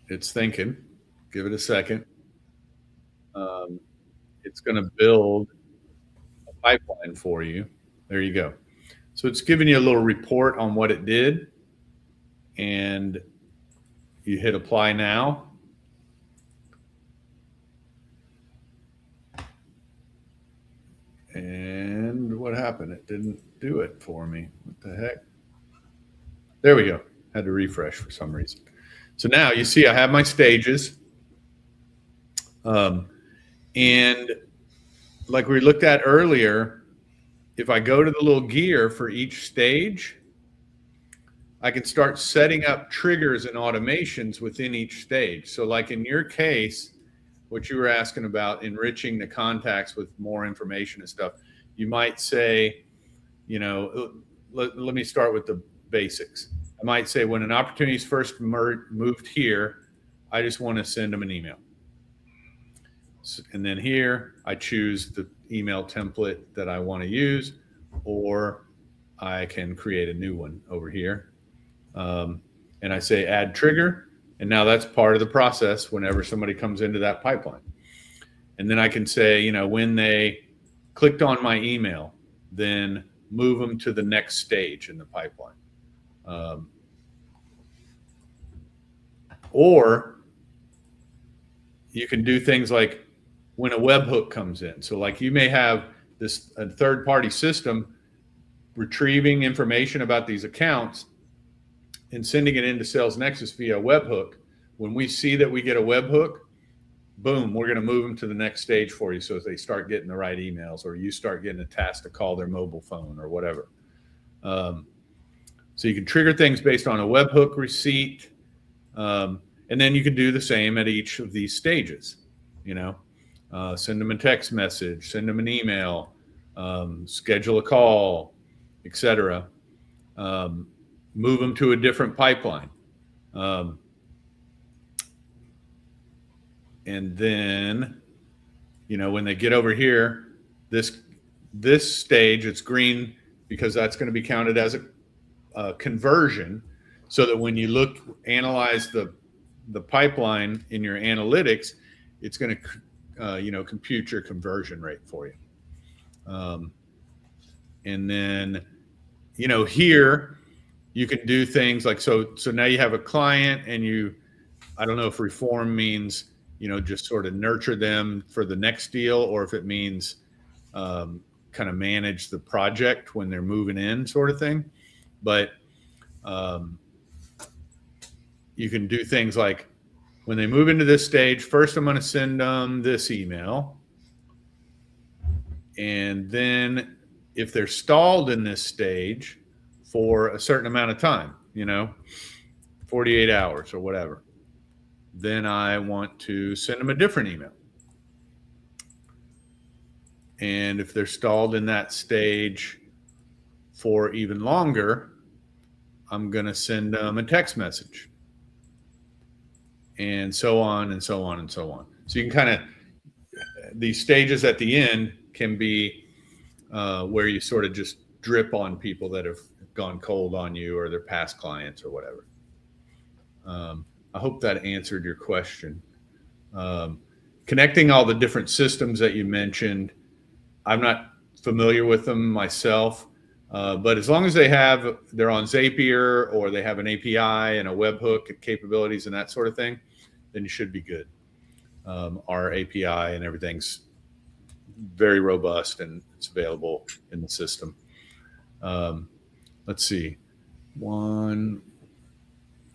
it's thinking. Give it a second. It's going to build a pipeline for you. There you go. So it's giving you a little report on what it did, and you hit apply now. And what happened? It didn't do it for me. What the heck? There we go. Had to refresh for some reason. So now you see I have my stages. And like we looked at earlier, if I go to the little gear for each stage, I can start setting up triggers and automations within each stage. So like in your case, what you were asking about, enriching the contacts with more information and stuff, you might say, let me start with the basics. I might say when an opportunity is first moved here, I just want to send them an email. And then here I choose the email template that I want to use, or I can create a new one over here. And I say add trigger. And now that's part of the process whenever somebody comes into that pipeline. And then I can say, when they clicked on my email, then move them to the next stage in the pipeline. Or you can do things like when a webhook comes in. So like you may have a third-party system retrieving information about these accounts and sending it into SalesNexus via webhook. When we see that we get a webhook, boom, we're going to move them to the next stage for you. So if they start getting the right emails, or you start getting a task to call their mobile phone or whatever. So you can trigger things based on a webhook receipt. And then you can do the same at each of these stages, send them a text message, send them an email, schedule a call, etc. Move them to a different pipeline. And then, when they get over here, this stage, it's green because that's going to be counted as a conversion, so that when you analyze the pipeline in your analytics, it's going to compute your conversion rate for you. And then here you can do things like so now you have a client, and I don't know if reform means just sort of nurture them for the next deal, or if it means kind of manage the project when they're moving in, sort of thing. But you can do things like, when they move into this stage, first I'm going to send them this email. And then if they're stalled in this stage for a certain amount of time, 48 hours or whatever, then I want to send them a different email. And if they're stalled in that stage for even longer, I'm going to send them a text message. And so on and so on and so on. So you can kind of, these stages at the end can be where you sort of just drip on people that have gone cold on you, or their past clients or whatever. I hope that answered your question. Connecting all the different systems that you mentioned, I'm not familiar with them myself, but as long as they're on Zapier, or they have an API and a webhook capabilities and that sort of thing, then you should be good. Our API and everything's very robust, and it's available in the system. Let's see. One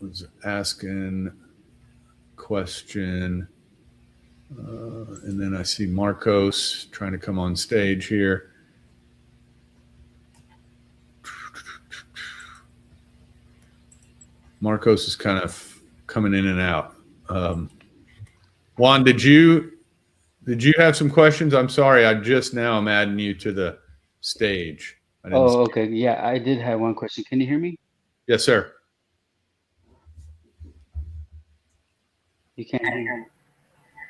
was asking question, and then I see Marcos trying to come on stage here. Marcos is kind of coming in and out. Juan, did you have some questions? I'm sorry, I'm adding you to the stage. Oh, okay. Yeah, I did have one question. Can you hear me? Yes, sir. You can't hear me?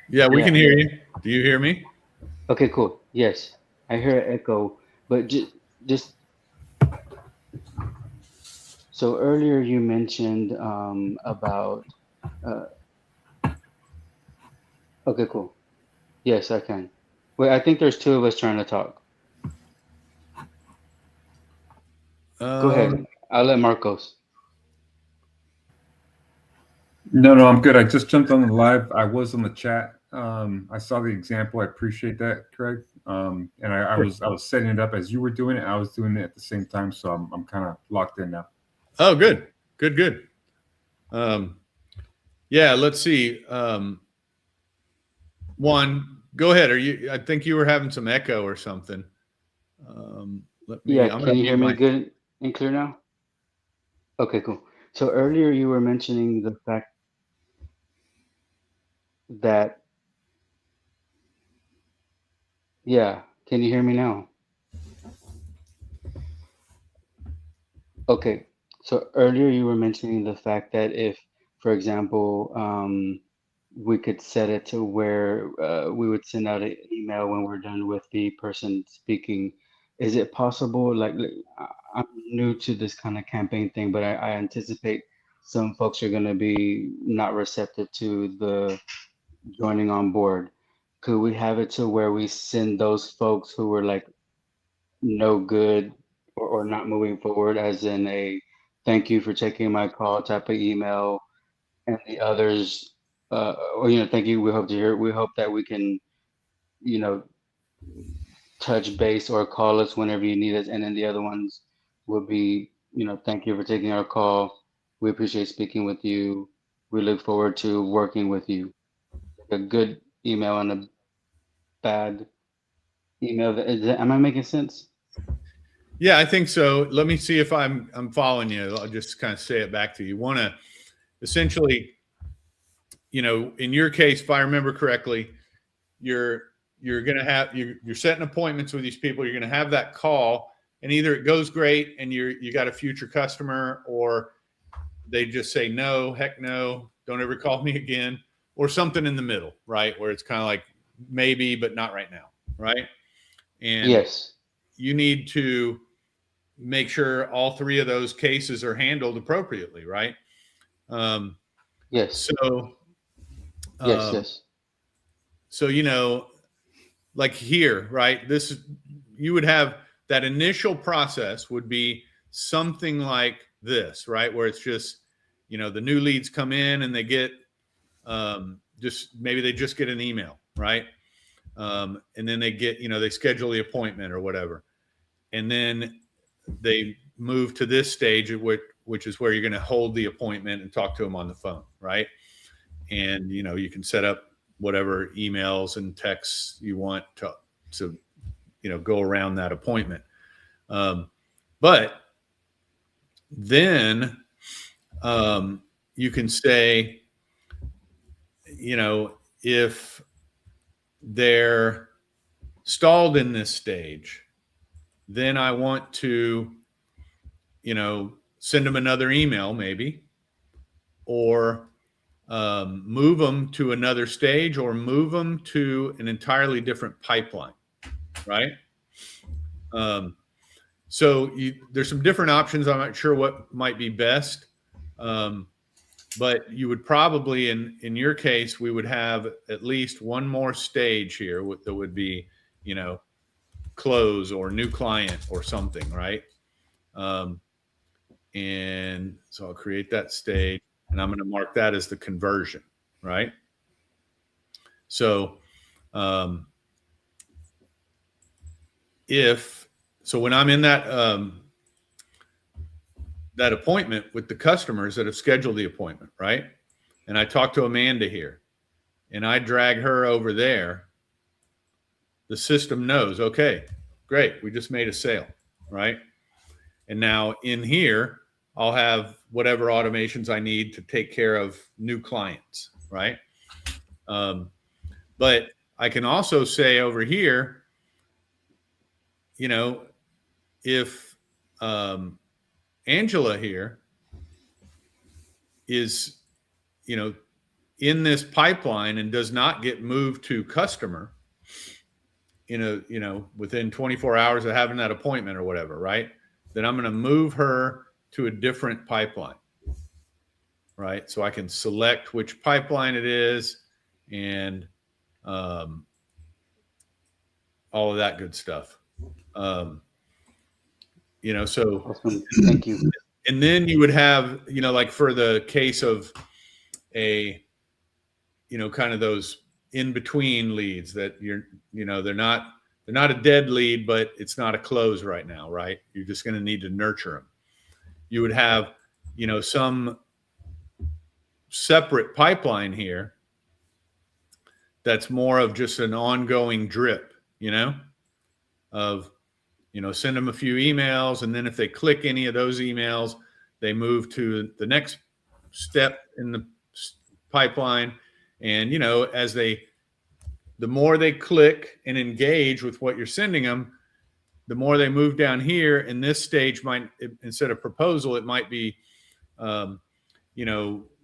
Yeah, we can hear you. Do you hear me? Okay, cool. Yes, I hear an echo, but just so earlier you mentioned about okay, cool. Yes, I can. Wait, I think there's two of us trying to talk. Go ahead. I'll let Marcos. No, I'm good. I just jumped on the live. I was on the chat. I saw the example. I appreciate that, Craig. And I was setting it up as you were doing it. I was doing it at the same time, so I'm kind of locked in now. Oh, good. Yeah, let's see. Juan, go ahead. I think you were having some echo or something. Can you hear me good and clear now? Okay, cool. So earlier you were mentioning the fact that, can you hear me now? Okay, so earlier you were mentioning the fact that if, for example, we could set it to where we would send out an email when we're done with the person speaking. Is it possible, like, I'm new to this kind of campaign thing, but I anticipate some folks are going to be not receptive to the joining on board. Could we have it to where we send those folks who were like no good or not moving forward, as in a thank you for taking my call type of email, and the others, or thank you, we hope to hear, we hope that we can, touch base or call us whenever you need us, and then the other ones will be, thank you for taking our call. We appreciate speaking with you. We look forward to working with you. A good email and a bad email. Am I making sense? Yeah, I think so. Let me see if I'm following you. I'll just kind of say it back to you. You want to essentially, in your case, if I remember correctly, you're going to have, you're setting appointments with these people. You're going to have that call, and either it goes great and you got a future customer, or they just say no, heck no, don't ever call me again, or something in the middle, right? Where it's kind of like maybe, but not right now, right? And Yes. you need to make sure all three of those cases are handled appropriately, right? Yes. So, Yes. Yes. so like here, right? You would have that initial process would be something like this, right? Where it's just, the new leads come in and they get maybe they just get an email, right? And then they get, they schedule the appointment or whatever. And then they move to this stage, which is where you're going to hold the appointment and talk to them on the phone, right? And, you can set up whatever emails and texts you want to go around that appointment. But then you can say, if they're stalled in this stage, then I want to, send them another email maybe, or move them to another stage, or move them to an entirely different pipeline, right? So there's some different options. I'm not sure what might be best, but you would probably, in your case, we would have at least one more stage here that would be, close or new client or something, right? And so I'll create that stage, and I'm going to mark that as the conversion, right? So when I'm in that that appointment with the customers that have scheduled the appointment, right? And I talk to Amanda here, and I drag her over there, the system knows, okay, great, we just made a sale, right? And now in here, I'll have whatever automations I need to take care of new clients, right? But I can also say over here, if Angela here is, in this pipeline and does not get moved to customer, within 24 hours of having that appointment or whatever, right? Then I'm going to move her to a different pipeline, right? So I can select which pipeline it is and all of that good stuff. So Awesome. Thank you. And then you would have, like for the case of a, kind of those in between leads that they're not a dead lead, but it's not a close right now, right? You're just going to need to nurture them. You would have, some separate pipeline here that's more of just an ongoing drip, of, send them a few emails. And then if they click any of those emails, they move to the next step in the pipeline. And, the more they click and engage with what you're sending them, the more they move down here. And this stage might, instead of proposal, it might be,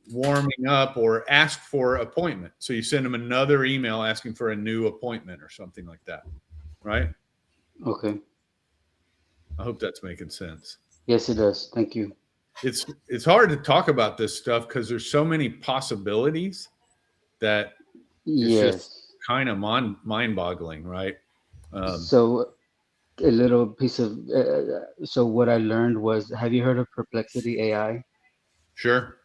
warming up or ask for appointment. So you send them another email asking for a new appointment or something like that. Right? Okay. I hope that's making sense. Yes, it does. Thank you. It's hard to talk about this stuff because there's so many possibilities that it's just kind of mind-boggling, right? So a little piece of so what I learned was, have you heard of Perplexity AI? Sure.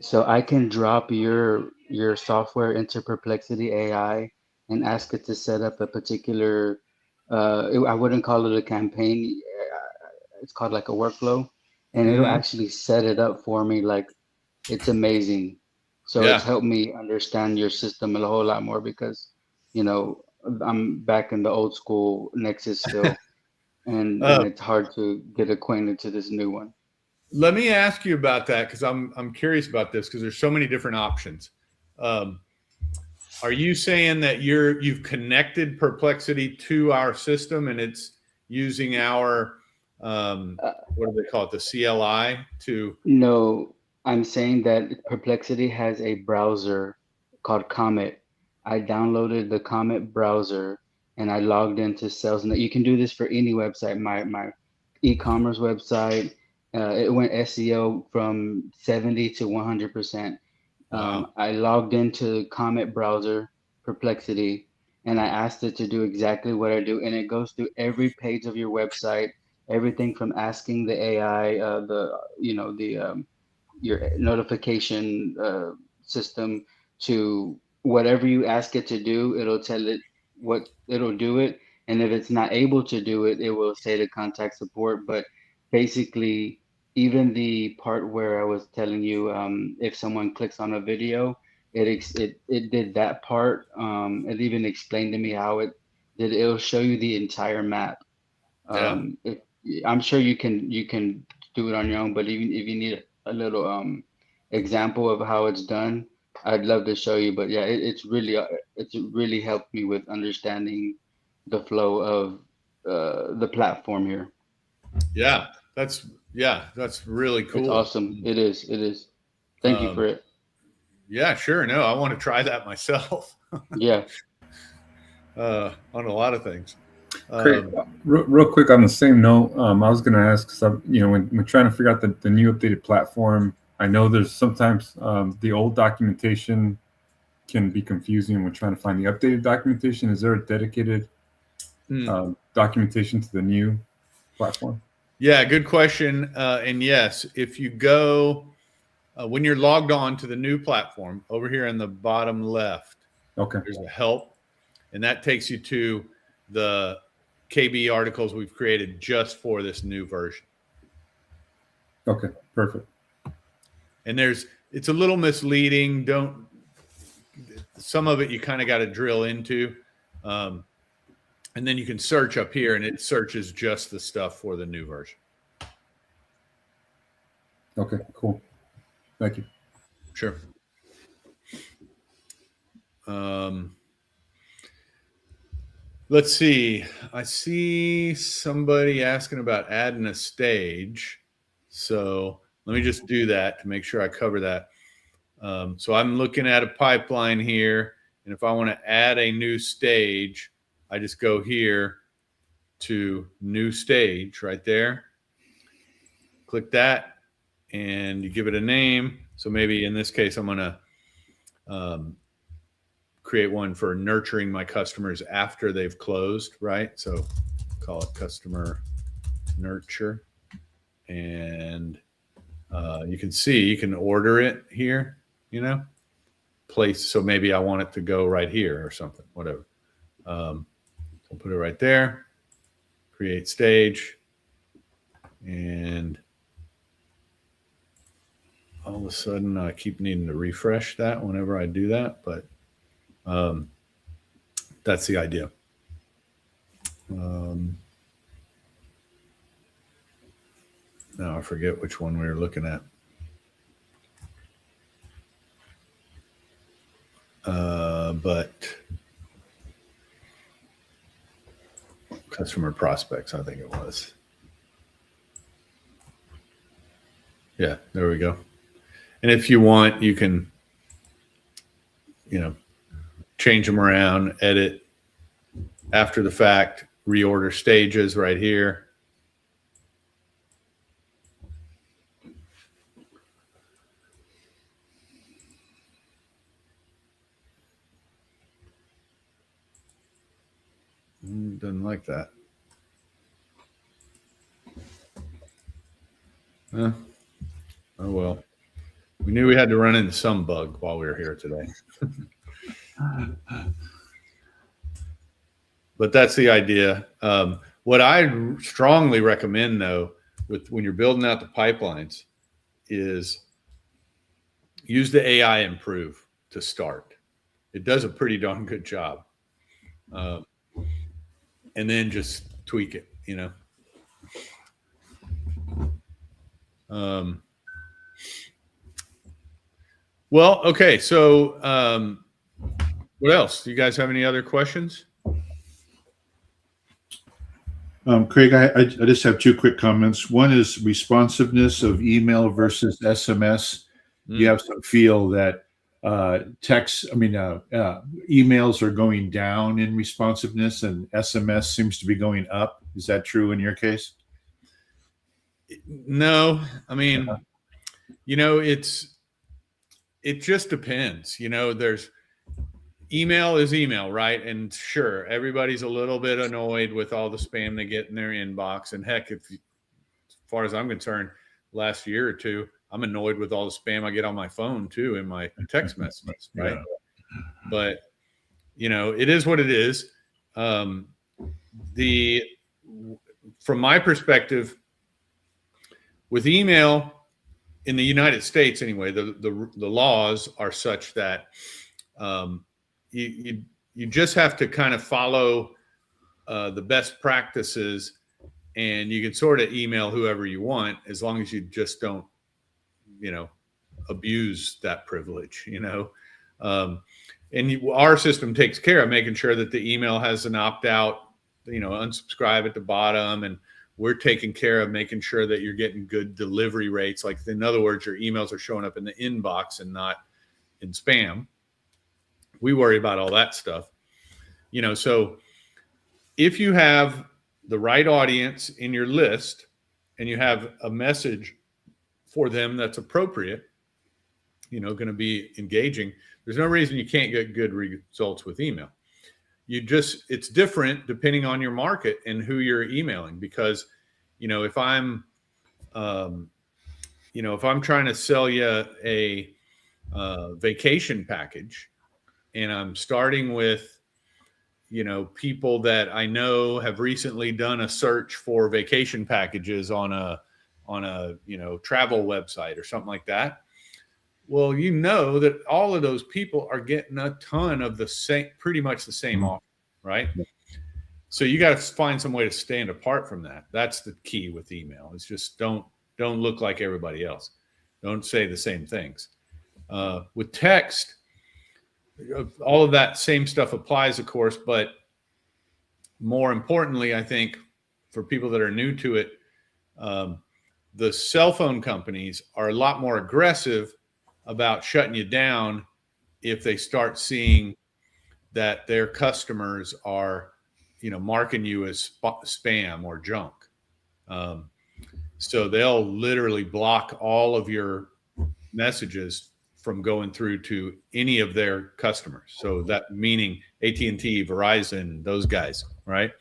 So I can drop your software into Perplexity AI and ask it to set up a particular I wouldn't call it a campaign, it's called like a workflow, and it'll actually set it up for me. Like, it's amazing. So it's helped me understand your system a whole lot more because, I'm back in the old school Nexus still, and it's hard to get acquainted to this new one. Let me ask you about that because I'm curious about this because there's so many different options. Are you saying that you've connected Perplexity to our system and it's using our what do they call it? The CLI to. No, I'm saying that Perplexity has a browser called Comet. I downloaded the Comet browser and I logged into SalesNet. You can do this for any website. My e-commerce website, it went SEO from 70 to 100%. Wow. I logged into Comet browser, Perplexity, and I asked it to do exactly what I do, and it goes through every page of your website, everything from asking the AI, your notification system to whatever you ask it to do, it'll tell it what it'll do it. And if it's not able to do it, it will say to contact support. But basically, even the part where I was telling you, if someone clicks on a video, it did that part. It even explained to me how it did. It'll show you the entire map. Yeah. If, I'm sure you can do it on your own, but even if you need a little example of how it's done, I'd love to show you. But yeah, it's really helped me with understanding the flow of the platform here. Yeah. That's really It's cool. awesome. It is. It is. Thank you for it. Yeah, sure. No, I want to try that myself. Yeah. On a lot of things. Great. Real quick on the same note, I was going to ask, because when we're trying to figure out the new updated platform, I know there's sometimes the old documentation can be confusing when trying to find the updated documentation. Is there a dedicated documentation to the new platform? Yeah, good question. And yes, if you go when you're logged on to the new platform, over here in the bottom left, okay, there's a help, and that takes you to the KB articles we've created just for this new version. Okay, perfect. And it's a little misleading. Some of it you kind of got to drill into. And then you can search up here, and it searches just the stuff for the new version. Okay, cool. Thank you. Sure. Let's see. I see somebody asking about adding a stage. So let me just do that to make sure I cover that. So I'm looking at a pipeline here. And if I want to add a new stage, I just go here to new stage right there. Click that and you give it a name. So maybe in this case, I'm going to create one for nurturing my customers after they've closed, right? So call it customer nurture. And you can see, you can order it here, place. So maybe I want it to go right here or something, whatever. So I'll put it right there, create stage, and all of a sudden I keep needing to refresh that whenever I do that, but that's the idea. Now I forget which one we were looking at. But customer prospects, I think it was. Yeah, there we go. And if you want, you can, change them around, edit after the fact, reorder stages right here. Doesn't like that. Oh well. We knew we had to run into some bug while we were here today. But that's the idea. What I strongly recommend, though, when you're building out the pipelines, is use the AI Improve to start. It does a pretty darn good job. And then just tweak it, Well, okay. So what else? Do you guys have any other questions? Craig, I just have two quick comments. One is responsiveness of email versus SMS. You have to feel that emails are going down in responsiveness and SMS seems to be going up. Is that true in your case? No, I mean, it just depends. There's email is email, right? And sure, everybody's a little bit annoyed with all the spam they get in their inbox. And heck, as far as I'm concerned, last year or two, I'm annoyed with all the spam I get on my phone too in my text messages, right? Yeah. But it is what it is. From my perspective, with email in the United States, anyway, the laws are such that you just have to kind of follow the best practices, and you can sort of email whoever you want as long as you just don't, abuse that privilege. Our system takes care of making sure that the email has an opt-out, unsubscribe at the bottom, and we're taking care of making sure that you're getting good delivery rates. Like, in other words, your emails are showing up in the inbox and not in spam. We worry about all that stuff. So if you have the right audience in your list and you have a message for them that's appropriate, going to be engaging, there's no reason you can't get good results with email. It's different depending on your market and who you're emailing, because, if I'm trying to sell you a vacation package, and I'm starting with, people that I know have recently done a search for vacation packages on a travel website or something like that. Well, that all of those people are getting a ton of pretty much the same offer, right? So you got to find some way to stand apart from that. That's the key with email. It's just don't look like everybody else. Don't say the same things. With text, all of that same stuff applies, of course, but more importantly, I think for people that are new to it, the cell phone companies are a lot more aggressive about shutting you down if they start seeing that their customers are, marking you as spam or junk. So they'll literally block all of your messages from going through to any of their customers. So that meaning AT&T, Verizon, those guys, right?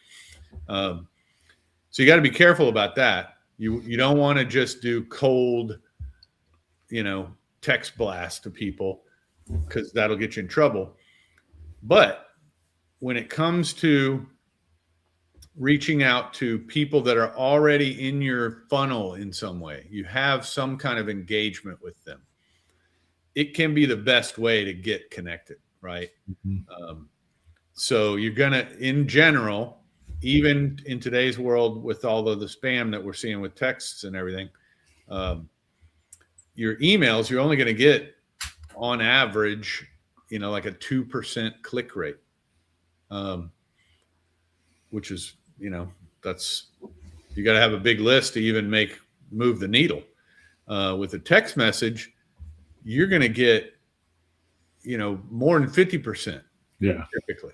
So you got to be careful about that. You don't want to just do cold, text blast to people, because that'll get you in trouble. But when it comes to reaching out to people that are already in your funnel in some way, you have some kind of engagement with them, it can be the best way to get connected, right? Mm-hmm. So you're going to, in general, even in today's world with all of the spam that we're seeing with texts and everything, your emails, you're only going to get on average, like a 2% click rate, which is, that's, you got to have a big list to even move the needle. With a text message, you're going to get, more than 50%. Yeah. Typically,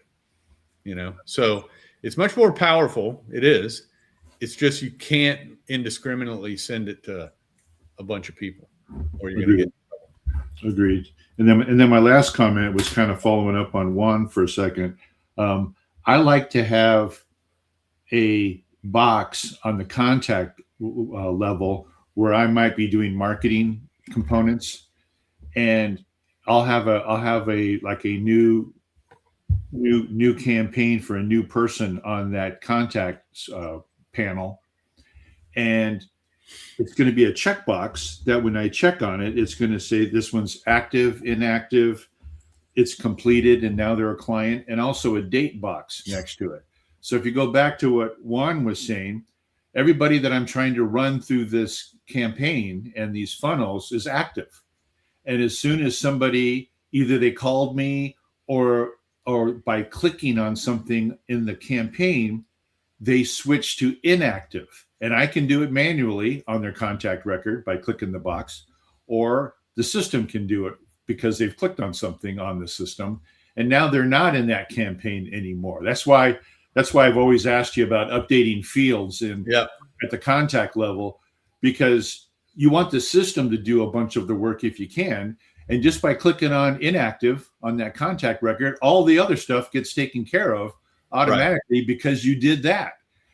so it's much more powerful. It is. It's just, you can't indiscriminately send it to a bunch of people, or you're going to get. Agreed. And then my last comment was kind of following up on Juan for a second. I like to have a box on the contact level where I might be doing marketing components, and I'll have a like a new campaign for a new person on that contact panel, and it's going to be a checkbox that when I check on it, it's going to say this one's active, inactive, it's completed, and now they're a client, and also a date box next to it. So if you go back to what Juan was saying, everybody that I'm trying to run through this campaign and these funnels is active. And as soon as somebody, either they called me or by clicking on something in the campaign, they switch to inactive. And I can do it manually on their contact record by clicking the box, or the system can do it because they've clicked on something on the system. And now they're not in that campaign anymore. That's why I've always asked you about updating fields at the contact level, because you want the system to do a bunch of the work if you can. And just by clicking on inactive on that contact record, all the other stuff gets taken care of automatically because you did that.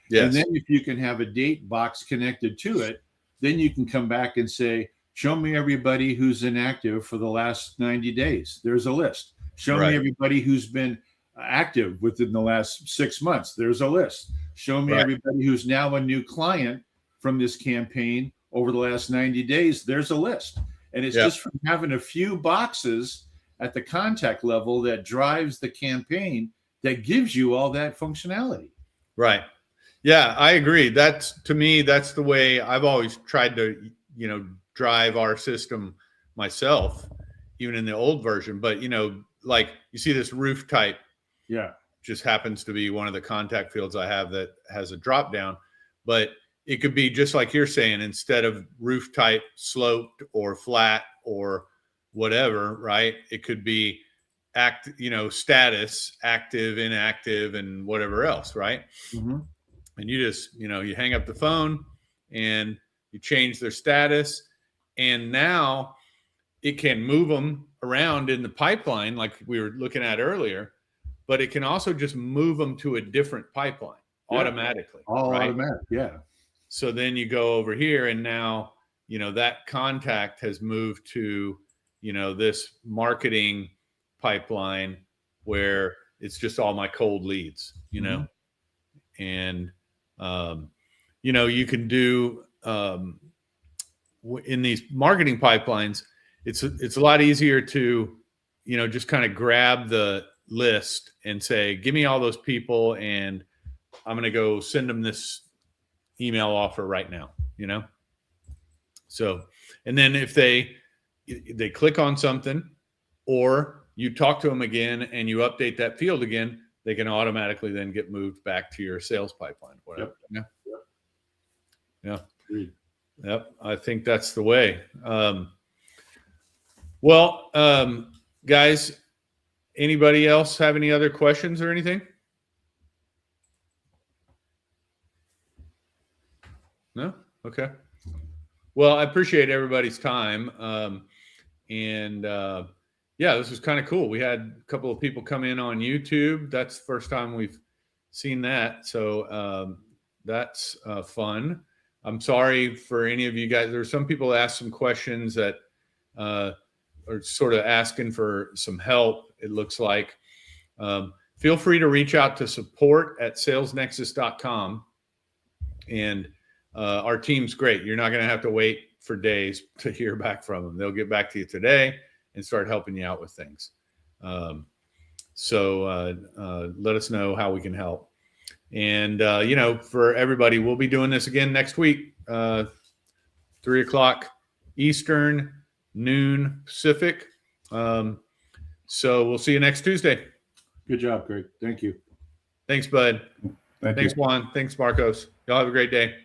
Yes. And then if you can have a date box connected to it, then you can come back and say, show me everybody who's inactive for the last 90 days. There's a list. Show me everybody who's been active within the last 6 months. There's a list. Show me everybody who's now a new client from this campaign over the last 90 days. There's a list. And it's just from having a few boxes at the contact level that drives the campaign that gives you all that functionality. Right. Yeah, I agree. To me, that's the way I've always tried to, drive our system myself, even in the old version. But, like you see this roof type. Yeah. Just happens to be one of the contact fields I have that has a drop down, but it could be just like you're saying, instead of roof type sloped or flat or whatever, right? It could be status, active, inactive, and whatever else, right? Mm-hmm. And you just, you hang up the phone and you change their status, and now it can move them around in the pipeline like we were looking at earlier, but it can also just move them to a different pipeline automatically. All right? Automatic, yeah. So then you go over here, and now, that contact has moved to, this marketing pipeline where it's just all my cold leads, and, you can do, in these marketing pipelines, it's a lot easier to, just kind of grab the list and say, give me all those people, and I'm going to go send them this email offer right now, So, and then if they click on something, or you talk to them again and you update that field again, they can automatically then get moved back to your sales pipeline. Whatever. Yep. I think that's the way. Guys, anybody else have any other questions or anything? No? Okay. Well, I appreciate everybody's time. This was kind of cool. We had a couple of people come in on YouTube. That's the first time we've seen that. So that's fun. I'm sorry for any of you guys. There's some people that asked some questions that are sort of asking for some help, it looks like. Feel free to reach out to support@salesnexus.com. And our team's great. You're not going to have to wait for days to hear back from them. They'll get back to you today and start helping you out with things. So let us know how we can help. And, for everybody, we'll be doing this again next week, 3:00 Eastern, noon Pacific. So we'll see you next Tuesday. Good job, Greg. Thank you. Thanks, Bud. Thanks, Juan. Thanks, Marcos. Y'all have a great day.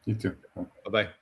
You too. Bye-bye.